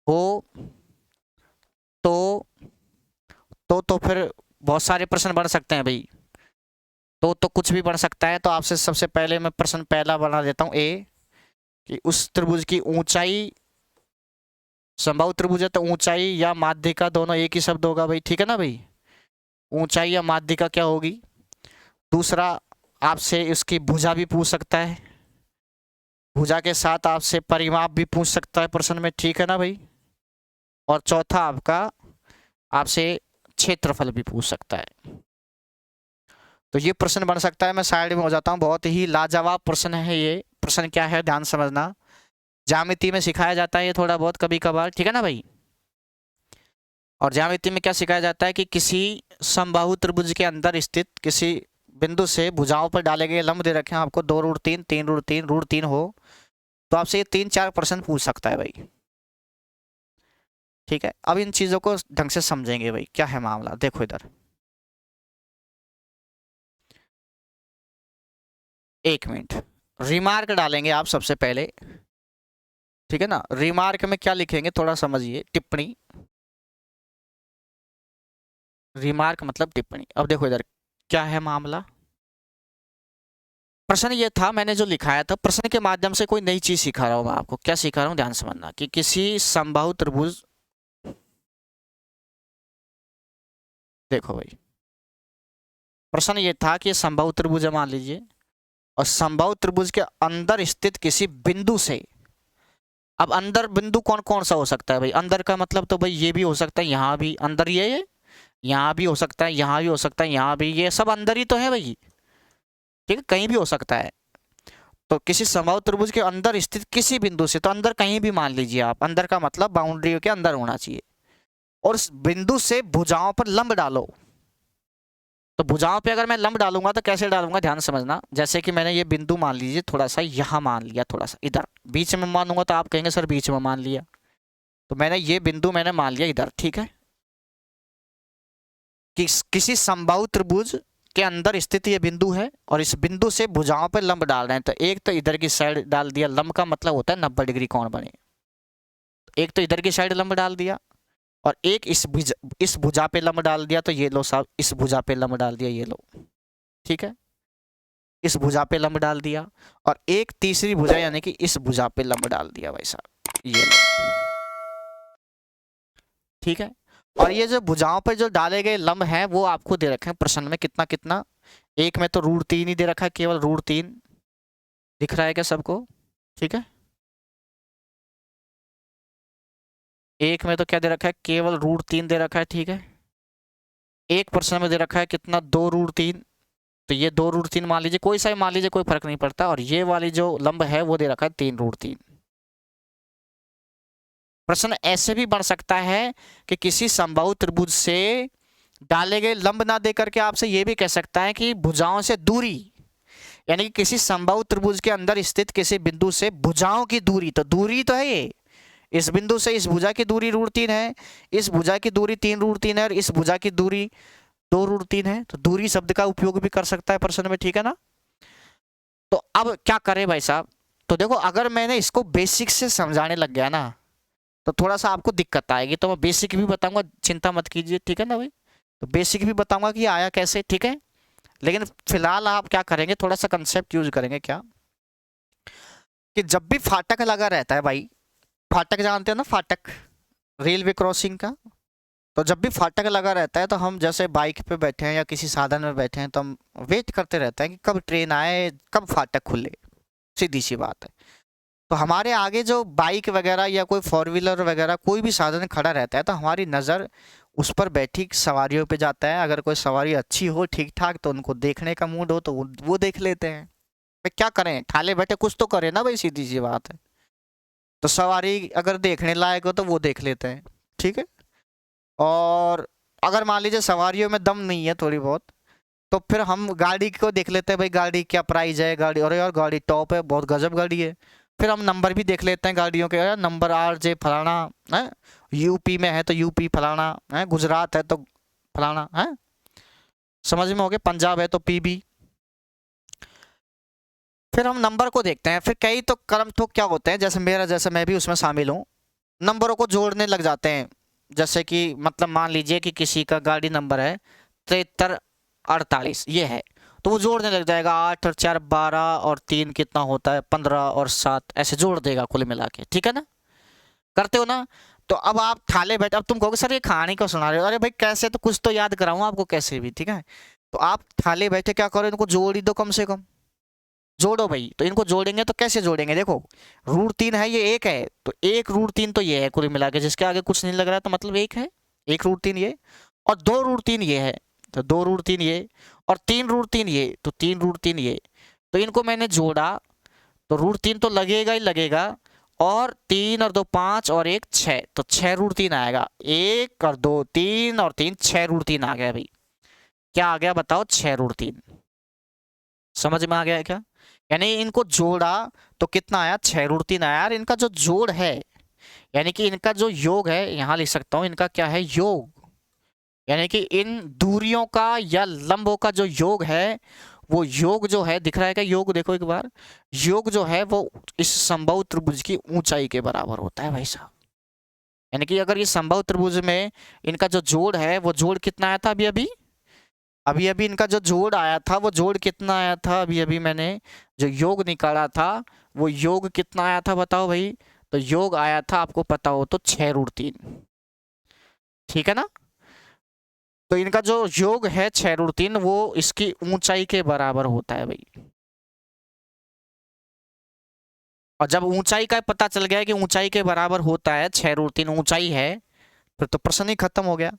हो तो फिर बहुत सारे प्रश्न बन सकते हैं भाई। तो कुछ भी बन सकता है। तो आपसे सबसे पहले मैं प्रश्न पहला बना देता हूं ए, कि उस त्रिभुज की ऊंचाई, समबाहु त्रिभुज है तो ऊंचाई या माध्यिका दोनों एक ही शब्द होगा भाई, ठीक है ना भाई। ऊंचाई या माध्यिका क्या होगी। दूसरा, आपसे इसकी भुजा भी पूछ सकता है, भुजा के साथ आपसे परिमाप भी पूछ सकता है प्रश्न में, ठीक है ना भाई। और चौथा, आपसे क्षेत्रफल भी पूछ सकता है। तो ये प्रश्न बन सकता है। मैं साइड में हो जाता हूँ। बहुत ही लाजवाब प्रश्न है ये। प्रश्न क्या है ध्यान समझना, ज्यामिति में सिखाया जाता है ये थोड़ा बहुत कभी कभार, ठीक है ना भाई। और ज्यामिति में क्या सिखाया जाता है कि किसी समबाहु त्रिभुज के अंदर स्थित किसी बिंदु से भुजाओं पर डाले गए लंब दे रखे हैं आपको, 2√3, 3√3, √3 हो, तो आपसे ये 3-4 प्रश्न पूछ सकता है भाई, ठीक है। अब इन चीजों को ढंग से समझेंगे भाई, क्या है मामला। देखो इधर, एक मिनट, रिमार्क डालेंगे आप सबसे पहले, ठीक है ना। रिमार्क में क्या लिखेंगे थोड़ा समझिए, टिप्पणी। रिमार्क मतलब टिप्पणी। अब देखो इधर क्या है मामला। प्रश्न ये था, मैंने जो लिखाया था, प्रश्न के माध्यम से कोई नई चीज सिखा रहा हूं मैं आपको। क्या सिखा रहा हूं ध्यान समझना, कि किसी समबाहु त्रिभुज, देखो भाई प्रश्न ये था कि समबाहु त्रिभुज है मान लीजिए, और समबाहु त्रिभुज के अंदर स्थित किसी बिंदु से, अब अंदर बिंदु कौन कौन सा हो सकता है भाई। अंदर का मतलब तो भाई ये भी हो सकता है, यहाँ भी अंदर, ये यहाँ भी हो सकता है, यहाँ भी हो सकता है, यहाँ भी, ये सब अंदर ही तो है भाई, ठीक है, कहीं भी हो सकता है। तो किसी समबाहु त्रिभुज के अंदर स्थित किसी बिंदु से, तो अंदर कहीं भी मान लीजिए आप, अंदर का मतलब बाउंड्री के अंदर होना चाहिए, और उस बिंदु से भुजाओं पर लंब डालो। तो भुजाओं पे अगर मैं लंब डालूंगा तो कैसे डालूंगा ध्यान समझना। जैसे कि मैंने ये बिंदु मान लीजिए थोड़ा सा यहाँ मान लिया, थोड़ा सा इधर बीच में मानूंगा तो आप कहेंगे सर बीच में मान लिया, तो मैंने ये बिंदु मैंने मान लिया इधर, ठीक है। किसी समबाहु त्रिभुज के अंदर स्थित ये बिंदु है, और इस बिंदु से भुजाओं पर लंब डाल रहे हैं। तो एक तो इधर की साइड डाल दिया, लंब का मतलब होता है 90 डिग्री कोण बने, एक तो इधर की साइड लंब डाल दिया, और एक इस भुजा पे लंब डाल दिया। तो ये लो साहब, इस भुजा पे लंब डाल दिया, ये लो, ठीक है, इस भुजा पे लंब डाल दिया, और एक तीसरी भुजा यानी कि इस भुजा पे लंब डाल दिया भाई साहब, ये लो, ठीक है। और ये जो भुजाओं पर जो डाले गए लंब हैं वो आपको दे रखे हैं प्रश्न में, कितना कितना। एक में तो √3 ही दे रखा है, केवल √3 दिख रहा है क्या सबको, ठीक है। एक में तो क्या दे रखा है, केवल √3 दे रखा है, ठीक है। एक प्रश्न में दे रखा है कितना, 2√3, तो ये 2√3 मान लीजिए, कोई सा भी मान लीजिए, कोई फर्क नहीं पड़ता। और ये वाली जो लंब है वो दे रखा है 3√3। प्रश्न ऐसे भी बन सकता है कि किसी समबाहु त्रिभुज से डाले गए लंब ना दे करके आपसे ये भी कह सकता है कि भुजाओं से दूरी, यानी कि किसी समबाहु त्रिभुज के अंदर स्थित किसी बिंदु से भुजाओं की दूरी, तो दूरी तो है ये, इस बिंदु से इस भुजा की दूरी √3 है, इस भुजा की दूरी 3√3 है, और इस भुजा की दूरी 2√3 है। तो दूरी शब्द का उपयोग भी कर सकता है प्रश्न में, ठीक है ना। तो अब क्या करें भाई साहब, तो देखो अगर मैंने इसको बेसिक से समझाने लग गया ना, तो थोड़ा सा आपको दिक्कत आएगी, तो मैं बेसिक भी बताऊंगा, चिंता मत कीजिए, ठीक है ना भाई। तो बेसिक भी बताऊंगा कि आया कैसे, ठीक है। लेकिन फिलहाल आप क्या करेंगे, थोड़ा सा कंसेप्ट यूज करेंगे क्या, कि जब भी फाटक लगा रहता है भाई, फाटक जानते हो ना, फाटक रेलवे क्रॉसिंग का। तो जब भी फाटक लगा रहता है तो हम जैसे बाइक पे बैठे हैं या किसी साधन में बैठे हैं, तो हम वेट करते रहते हैं कि कब ट्रेन आए, कब फाटक खुले, सीधी सी बात है। तो हमारे आगे जो बाइक वगैरह या कोई फोर व्हीलर वगैरह कोई भी साधन खड़ा रहता है, तो हमारी नज़र उस पर बैठी सवारियों पे जाता है। अगर कोई सवारी अच्छी हो, ठीक ठाक, तो उनको देखने का मूड हो तो वो देख लेते हैं। भाई क्या करें, ठाले बैठे कुछ तो करें ना भाई, सीधी सी बात है। तो सवारी अगर देखने लायक हो तो वो देख लेते हैं, ठीक है। और अगर मान लीजिए सवारियों में दम नहीं है थोड़ी बहुत, तो फिर हम गाड़ी को देख लेते हैं, भाई गाड़ी क्या प्राइस है, गाड़ी, अरे यार गाड़ी टॉप है, बहुत गजब गाड़ी है। फिर हम नंबर भी देख लेते हैं गाड़ियों के, यार नंबर RJ फलाना है, यूपी में है तो यूपी फलाना है, गुजरात है तो फलाना है, समझ में हो गया, पंजाब है तो PB। फिर हम नंबर को देखते हैं। फिर कई तो कर्म तो क्या होते हैं, जैसे मेरा, जैसे मैं भी उसमें शामिल हूँ, नंबरों को जोड़ने लग जाते हैं। जैसे कि मतलब मान लीजिए कि किसी का गाड़ी नंबर है 7348, ये है, तो वो जोड़ने लग जाएगा, 8 और 4 12 और 3 कितना होता है, 15 और 7, ऐसे जोड़ देगा कुल मिला के, ठीक है ना, करते हो ना। तो अब आप थाले बैठे, अब तुम कहोगे सर ये कहानी को सुना रहे हो, अरे भाई कैसे, तो कुछ तो याद कराऊं आपको कैसे भी, ठीक है। तो आप थाले बैठे क्या करो, इनको जोड़ ही दो, कम से कम जोड़ो भाई। तो इनको जोड़ेंगे तो कैसे जोड़ेंगे, देखो √3 है, ये एक है, तो एक √3 तो ये है कुल मिला के, जिसके आगे कुछ नहीं लग रहा है तो मतलब एक है, एक √3 ये, और 2 √3 ये है, तो 2 √3 ये, और 3 √3 ये, तो 3 √3 ये। तो इनको मैंने जोड़ा तो √3 तो लगेगा ही लगेगा, और 3 और 2 5 और 1 6, तो 6 √3 आएगा, 1 और 2 3 और 3 6 √3 आ गया भाई। क्या आ गया बताओ, 6 √3। समझ में आ गया है क्या, यानी इनको जोड़ा तो कितना आया, 6 √3 आया। और इनका जो जोड़ है, यानी कि इनका जो योग है, यहां लिख सकता हूं, इनका क्या है, योग, यानी कि इन दूरियों का या लंबों का जो योग है, वो योग जो है, दिख रहा है क्या योग, देखो एक बार, योग जो है वो इस समबाहु त्रिभुज की ऊंचाई के बराबर होता है भाई साहब। यानी कि अगर ये समबाहु त्रिभुज में इनका जो जोड़ है, वो जोड़ कितना आया था अभी अभी, अभी अभी इनका जो जोड़ आया था, वो जोड़ कितना आया था, अभी अभी मैंने जो योग निकाला था, वो योग कितना आया था बताओ भाई। तो योग आया था, आपको पता हो तो 6 √3, ठीक है ना। तो इनका जो योग है 6 √3, वो इसकी ऊंचाई के बराबर होता है भाई। और जब ऊंचाई का पता चल गया कि ऊंचाई के बराबर होता है, 6 √3 ऊंचाई है, फिर तो प्रश्न ही खत्म हो गया।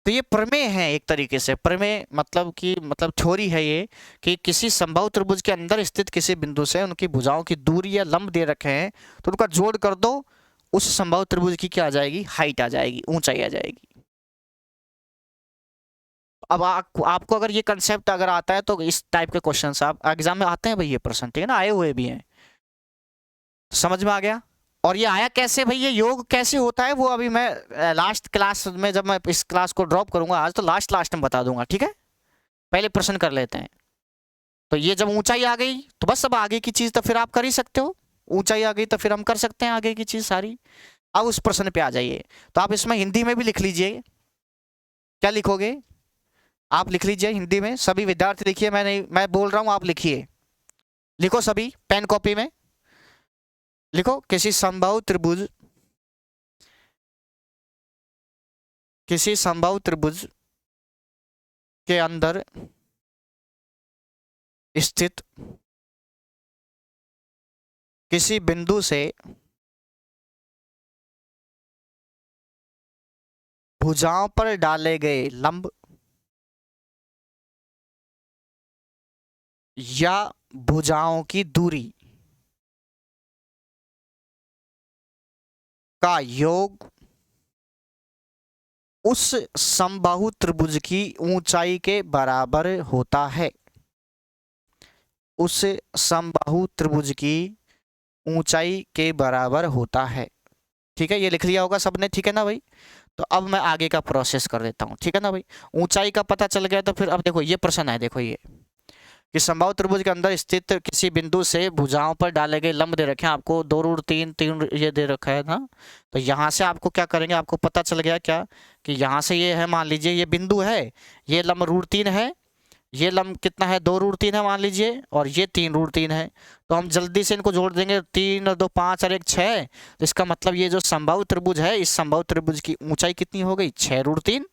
तो ये प्रमेय है एक तरीके से, प्रमेय मतलब कि मतलब थ्योरी है ये, कि किसी समबाहु त्रिभुज के अंदर स्थित किसी बिंदु से उनकी भुजाओं की दूरी या लंब दे रखे हैं, तो उनका जोड़ कर दो, उस समबाहु त्रिभुज की क्या आ जाएगी, हाइट आ जाएगी, ऊंचाई आ जाएगी। अब आपको अगर ये कंसेप्ट अगर आता है, तो इस टाइप के क्वेश्चन आप एग्जाम में आते हैं भाई, ये प्रश्न, ठीक है ना, आए हुए भी हैं, समझ में आ गया। और ये आया कैसे भाई, ये योग कैसे होता है, वो अभी मैं लास्ट क्लास में, जब मैं इस क्लास को ड्रॉप करूंगा आज, तो लास्ट में बता दूंगा, ठीक है। पहले प्रश्न कर लेते हैं। तो ये जब ऊंचाई आ गई, तो बस अब आगे की चीज तो फिर आप कर ही सकते हो, ऊंचाई आ गई तो फिर हम कर सकते हैं आगे की चीज सारी। अब उस प्रश्न पे आ जाइए, तो आप इसमें हिंदी में भी लिख लीजिए, क्या लिखोगे, आप लिख लीजिए हिंदी में, सभी विद्यार्थी लिखिए, मैं बोल रहा हूं आप लिखिए, लिखो सभी पेन कॉपी में लिखो, किसी समबाहु त्रिभुज के अंदर स्थित किसी बिंदु से भुजाओं पर डाले गए लंब या भुजाओं की दूरी का योग उस समबाहु त्रिभुज की ऊंचाई के बराबर होता है, उस समबाहु त्रिभुज की ऊंचाई के बराबर होता है, ठीक है। ये लिख लिया होगा सबने, ठीक है ना भाई। तो अब मैं आगे का प्रोसेस कर देता हूँ, ठीक है ना भाई। ऊंचाई का पता चल गया, तो फिर अब देखो ये प्रश्न है, देखो ये कि समबाहु त्रिभुज के अंदर स्थित किसी बिंदु से भुजाओं पर डाले गए लंब दे रखे हैं आपको 2√3 3 ये दे रखा है ना। तो यहाँ से आपको क्या करेंगे, आपको पता चल गया क्या कि यहाँ से ये है, मान लीजिए ये बिंदु है, ये लंब √3 है, ये लंब कितना है 2√3 है मान लीजिए, और ये 3√3 है। तो हम जल्दी से इनको जोड़ देंगे, 3 और 2 5 और 1 6। तो इसका मतलब ये जो समबाहु त्रिभुज है, इस समबाहु त्रिभुज की ऊंचाई कितनी हो गई 6√3,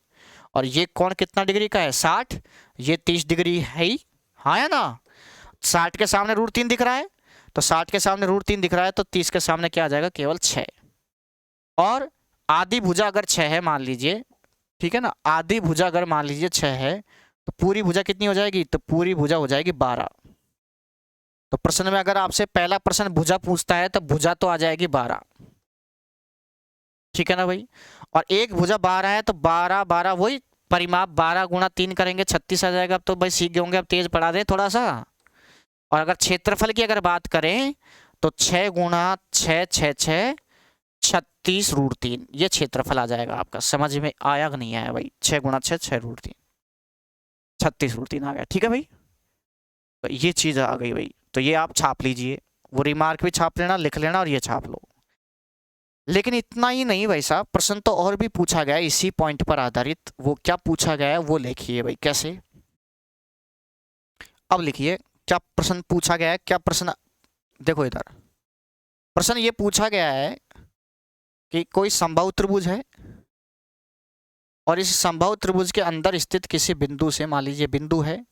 और ये कोण कितना डिग्री का है 60, ये 30 डिग्री है ही, हाँ है ना। 60 के सामने √3 दिख रहा है, तो 60 के सामने √3 दिख रहा है, तो 30 के सामने क्या आ जाएगा केवल 6। और आधी भुजा अगर 6 है मान लीजिए, ठीक है ना, आधी भुजा अगर मान लीजिए 6 है, तो पूरी भुजा कितनी हो जाएगी, तो पूरी भुजा हो जाएगी 12। तो प्रश्न में अगर आपसे पहला प्रश्न भुजा पूछता है तो भुजा तो आ जाएगी 12, ठीक है ना भाई। और एक भुजा 12 है, तो 12 12 वही परिमाप 12 गुणा 3 करेंगे 36 आ जाएगा। अब तो भाई सीख गए होंगे, अब तेज पढ़ा दें थोड़ा सा। और अगर क्षेत्रफल की अगर बात करें तो 6 गुणा 6 6 6 36√3, ये क्षेत्रफल आ जाएगा आपका। समझ में आया कि नहीं आया भाई, 6 गुणा 6 6√3 36√3 आ गया, ठीक है भाई। तो ये चीज़ आ गई भाई, तो ये आप छाप लीजिए, वो रिमार्क भी छाप लेना, लिख लेना और ये छाप लो। लेकिन इतना ही नहीं भाई साहब, प्रश्न तो और भी पूछा गया है इसी पॉइंट पर आधारित। वो क्या पूछा गया है वो लिखिए भाई, कैसे, अब लिखिए क्या प्रश्न पूछा गया है। क्या प्रश्न, देखो इधर प्रश्न ये पूछा गया है कि कोई समबाहु त्रिभुज है, और इस समबाहु त्रिभुज के अंदर स्थित किसी बिंदु से, मान लीजिए बिंदु है,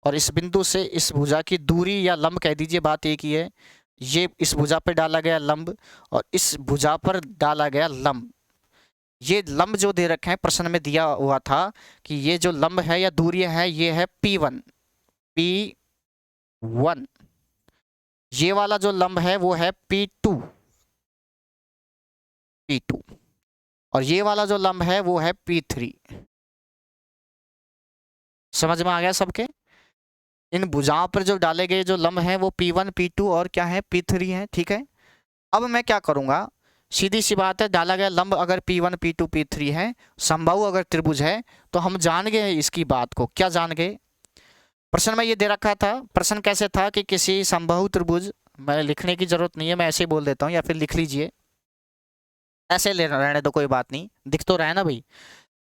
और इस बिंदु से इस भुजा की दूरी या लंब कह दीजिए, बात एक ही है, ये इस भुजा पर डाला गया लंब और इस भुजा पर डाला गया लंब। ये लंब जो दे रखे हैं प्रश्न में दिया हुआ था कि ये जो लंब है या दूरी है ये है P1 P1, ये वाला जो लंब है वो है P2 P2, और ये वाला जो लंब है वो है P3। समझ में आ गया सबके। इन भुजाओं पर जो डाले गए जो लंब हैं वो P1 P2 और क्या है P3 है, ठीक है। अब मैं क्या करूंगा, सीधी सी बात है, डाला गया लंब अगर P1 P2 P3 है, समबाहु अगर त्रिभुज है, तो हम जान गए इसकी बात को। क्या जान गए, प्रश्न में ये दे रखा था, प्रश्न कैसे था कि किसी समबाहु त्रिभुज, मैं लिखने की जरूरत नहीं है, मैं ऐसे ही बोल देता हूँ, या फिर लिख लीजिए, ऐसे ले रहने दो कोई बात नहीं, दिख तो रहा है ना भाई,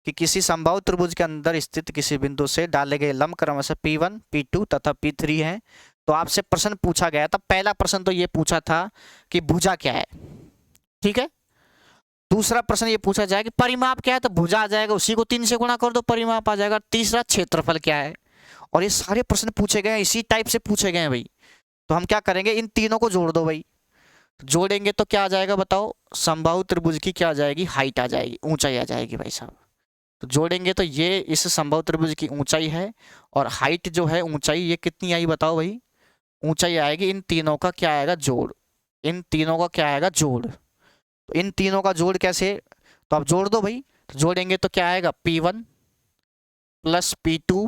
कि किसी समबाहु त्रिभुज के अंदर स्थित किसी बिंदु से डाले गए लंब क्रमशः P1 P2 तथा P3 है। तो आपसे प्रश्न पूछा गया था, पहला प्रश्न तो ये पूछा था कि भुजा क्या है, ठीक है। दूसरा प्रश्न ये पूछा जाए कि परिमाप क्या है, तो भुजा आ जाएगा, उसी को 3 से गुणा कर दो परिमाप आ जाएगा। तीसरा क्षेत्रफल क्या है, और ये सारे प्रश्न पूछे गए हैं, इसी टाइप से पूछे गए हैं भाई। तो हम क्या करेंगे, इन तीनों को जोड़ दो भाई, जोड़ेंगे तो क्या आ जाएगा बताओ, समबाहु त्रिभुज की क्या आ जाएगी, हाइट आ जाएगी, ऊंचाई आ जाएगी भाई साहब। तो जोड़ेंगे तो ये इस समबाहु त्रिभुज की ऊंचाई है, और हाइट जो है ऊंचाई ये कितनी आई बताओ भाई, ऊंचाई आएगी इन तीनों का क्या आएगा जोड़, इन तीनों का क्या आएगा जोड़। तो इन तीनों का जोड़ कैसे, तो आप जोड़ दो भाई, तो जोड़ेंगे तो क्या आएगा P1 plus P2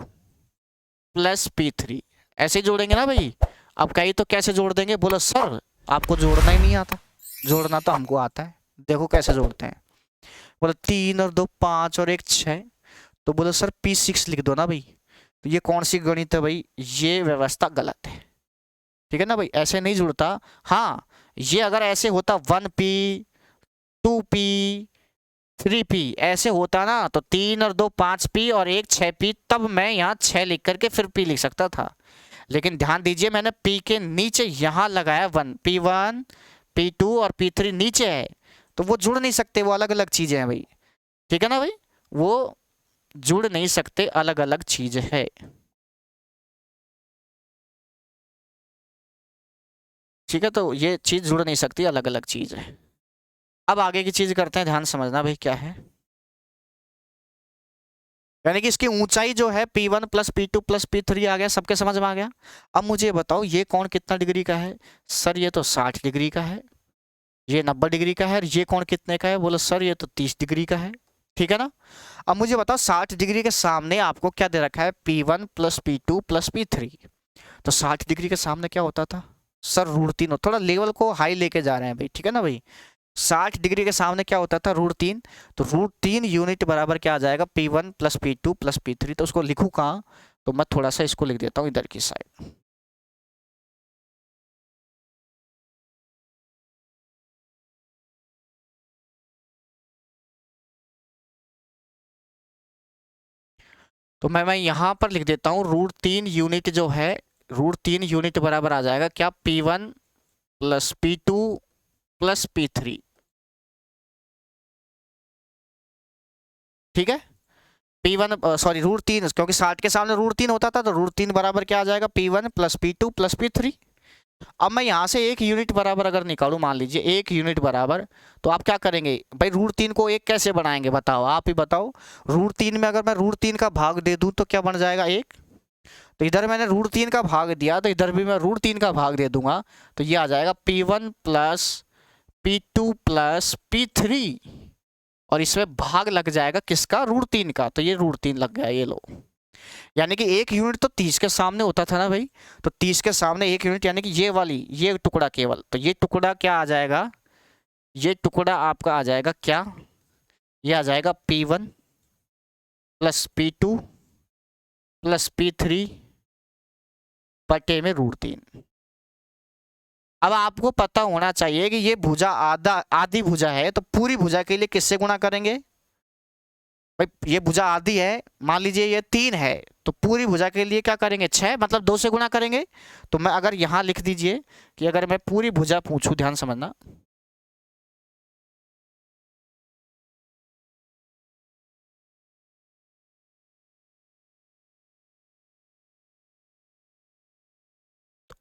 plus P3, ऐसे जोड़ेंगे ना भाई। अब कहीं तो कैसे जोड़ देंगे, बोलो सर आपको जोड़ना ही नहीं आता, जोड़ना तो हमको आता है, देखो कैसे जोड़ते हैं। बोलो 3 और 2 5 और 1 6, तो बोलो सर P6 लिख दो ना भाई। तो ये कौन सी गणित है भाई, ये व्यवस्था गलत है, ठीक है ना भाई, ऐसे नहीं जुड़ता। हाँ ये अगर ऐसे होता 1P 2P 3P ऐसे होता ना, तो 3 और 2 5P और 1 6P, तब मैं यहाँ 6 लिख करके फिर P लिख सकता था। लेकिन ध्यान दीजिए मैंने P के नीचे यहाँ लगाया 1, P1 P2 और P3 नीचे है, तो वो जुड़ नहीं सकते, वो अलग अलग चीजें हैं भाई, ठीक है ना भाई, वो जुड़ नहीं सकते, अलग अलग चीज है, ठीक है। तो ये चीज जुड़ नहीं सकती, अलग अलग चीज है। अब आगे की चीज करते हैं, ध्यान समझना भाई क्या है, यानी कि इसकी ऊंचाई जो है P1 plus P2 plus P3 आ गया, सबके समझ में आ गया। अब मुझे बताओ ये कोण कितना डिग्री का है, सर ये तो 60 डिग्री का है, ये 90 डिग्री का है, ये कोण कितने का है, बोलो सर ये तो 30 डिग्री का है, ठीक है ना। अब मुझे बताओ 60 डिग्री के सामने आपको क्या दे रखा है, P1 plus P2 plus P3, तो 60 डिग्री के सामने क्या होता था सर, √3, थोड़ा लेवल को हाई लेके जा रहे हैं भाई, ठीक है ना भाई। 60 डिग्री के सामने क्या होता था, √3, तो √3 यूनिट बराबर क्या आ जाएगा, P1 plus P2 plus P3। तो उसको लिखूँ कहाँ, तो मैं थोड़ा सा इसको लिख देता हूँ इधर की साइड, तो मैं यहाँ पर लिख देता हूँ √3 यूनिट जो है, √3 यूनिट बराबर आ जाएगा क्या, P1 + P2 + P3। ठीक है, P1 सॉरी √3, क्योंकि 60 के सामने √3 होता था, तो √3 बराबर क्या आ जाएगा, P1 + P2 + P3। अब मैं यहाँ से 1 यूनिट बराबर अगर निकालूं, मान लीजिए 1 यूनिट बराबर, तो आप क्या करेंगे भाई, √3 को 1 कैसे बनाएंगे, बताओ, आप ही बताओ। √3 में अगर मैं √3 का भाग दे दूं तो क्या बन जाएगा, 1। तो इधर मैंने √3 का भाग दिया, तो इधर भी मैं √3 का भाग दे दूंगा, तो ये आ जाएगा P1 + P2 + P3, और इसमें भाग लग जाएगा किसका, √3 का, तो ये √3 लग गया, ये लो। यानी कि 1 यूनिट तो 30 के सामने होता था ना भाई, तो 30 के सामने 1 यूनिट, यानी कि ये वाली, ये टुकड़ा केवल, तो ये टुकड़ा क्या आ जाएगा, ये टुकड़ा आपका आ जाएगा क्या, ये आ जाएगा P1 + P2 + P3 बटे में √3। अब आपको पता होना चाहिए कि ये भुजा आधी भुजा है, तो पूरी भुजा के लिए किससे गुणा करेंगे भाई, ये भुजा आधी है, मान लीजिए ये 3 है, तो पूरी भुजा के लिए क्या करेंगे, 6, मतलब 2 से गुणा करेंगे। तो मैं अगर यहाँ लिख दीजिए कि अगर मैं पूरी भुजा पूछूं, ध्यान समझना,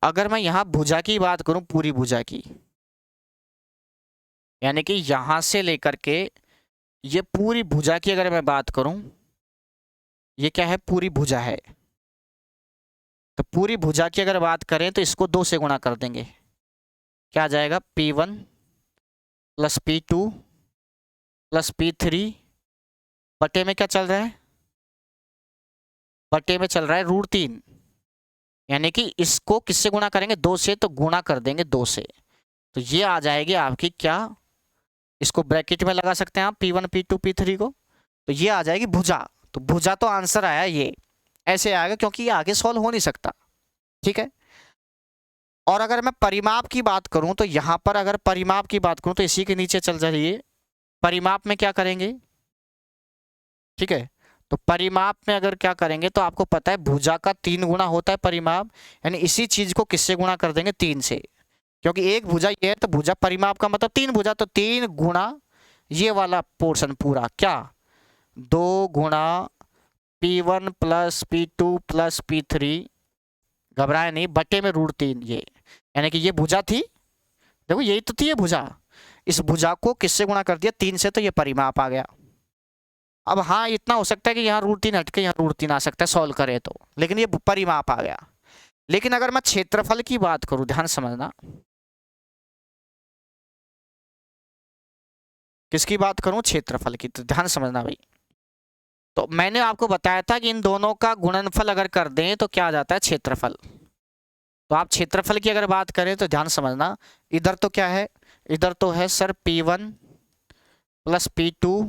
अगर मैं यहाँ भुजा की बात करूं, पूरी भुजा की, यानी कि यहां से लेकर के ये पूरी भुजा की अगर मैं बात करूं, ये क्या है, पूरी भुजा है, तो पूरी भुजा की अगर बात करें तो इसको 2 से गुणा कर देंगे, क्या आ जाएगा, P1 + P2 + P3 बटे में क्या चल रहा है, बटे में चल रहा है √3, यानी कि इसको किससे गुणा करेंगे, 2 से, तो गुणा कर देंगे 2 से, तो ये आ जाएगी आपकी क्या, इसको ब्रैकेट में लगा सकते हैं आप, P1 P2 P3 को, तो ये आ जाएगी भुजा। तो भुजा तो आंसर आया, ये ऐसे आएगा क्योंकि ये आगे सॉल्व हो नहीं सकता। ठीक है, और अगर मैं परिमाप की बात करूं, तो यहां पर अगर परिमाप की बात करूं तो इसी के नीचे चल जाइए, परिमाप में क्या करेंगे, ठीक है, तो परिमाप में अगर क्या करेंगे, तो आपको पता है भुजा का 3 गुना होता है परिमाप, यानी इसी चीज को किससे गुणा कर देंगे, 3 से, क्योंकि एक भुजा ये है, तो भुजा परिमाप का मतलब 3 भुजा, तो 3 गुणा ये वाला पोर्शन पूरा, क्या, 2 गुणा P1 + P2 + P3, घबराए नहीं, बटे में √3, ये यानी कि ये भुजा थी, देखो यही तो थी ये भुजा, इस भुजा को किससे गुणा कर दिया, 3 से, तो ये परिमाप आ गया। अब हाँ, इतना हो सकता है कि यहाँ √3 हटके यहाँ √3 आ सकता है, सॉल्व करे तो, लेकिन ये परिमाप आ गया। लेकिन अगर मैं क्षेत्रफल की बात करूं, ध्यान समझना, किसकी बात करूं, क्षेत्रफल की, तो ध्यान समझना भाई, तो मैंने आपको बताया था कि इन दोनों का गुणनफल अगर कर दें तो क्या आ जाता है, क्षेत्रफल। तो आप क्षेत्रफल की अगर बात करें तो ध्यान समझना, इधर तो क्या है, इधर तो है सर P1 + P2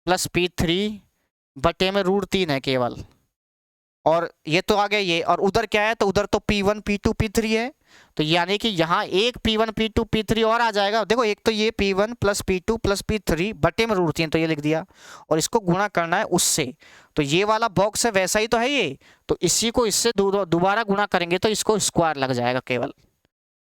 + P3 बटे में √3 है केवल, और ये तो आ गया ये, और उधर क्या है, तो उधर तो P1 P2 P3 है, तो यानी कि यहाँ एक P1 P2 P3 और आ जाएगा। देखो एक तो ये P1 + P2 + P3 बटे में √3, तो ये लिख दिया, और इसको गुणा करना है उससे, तो ये वाला बॉक्स है वैसा ही तो है ये, तो इसी को इससे दोबारा गुणा करेंगे तो इसको स्क्वायर लग जाएगा केवल,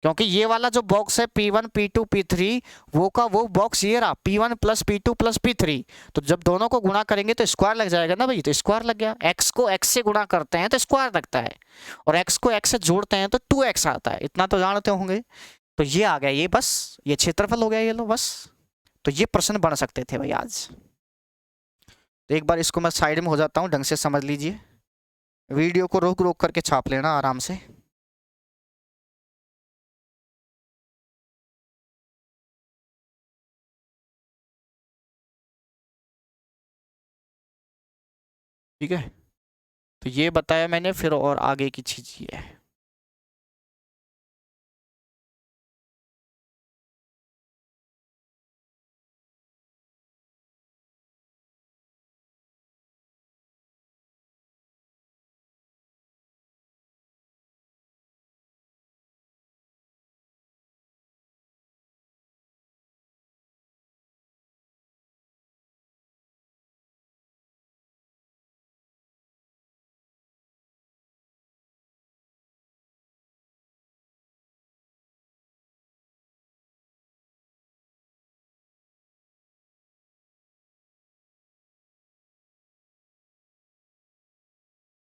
क्योंकि ये वाला जो बॉक्स है P1 P2 P3 वो का वो बॉक्स ये रहा P1 + P2 + P3, तो जब दोनों को गुणा करेंगे तो स्क्वायर लग जाएगा ना भाई, तो स्क्वायर लग गया। x को x से गुणा करते हैं तो स्क्वायर लगता है, और x को x से जोड़ते हैं तो 2x आता है, इतना तो जानते होंगे। तो ये आ गया, ये बस ये क्षेत्रफल हो गया, ये लो बस। तो ये प्रश्न बन सकते थे भाई आज। तो एक बार इसको मैं साइड में हो जाता हूँ, ढंग से समझ लीजिए, वीडियो को रोक रोक करके छाप लेना आराम से। ठीक है, तो ये बताया मैंने, फिर और आगे की चीज़ ये है।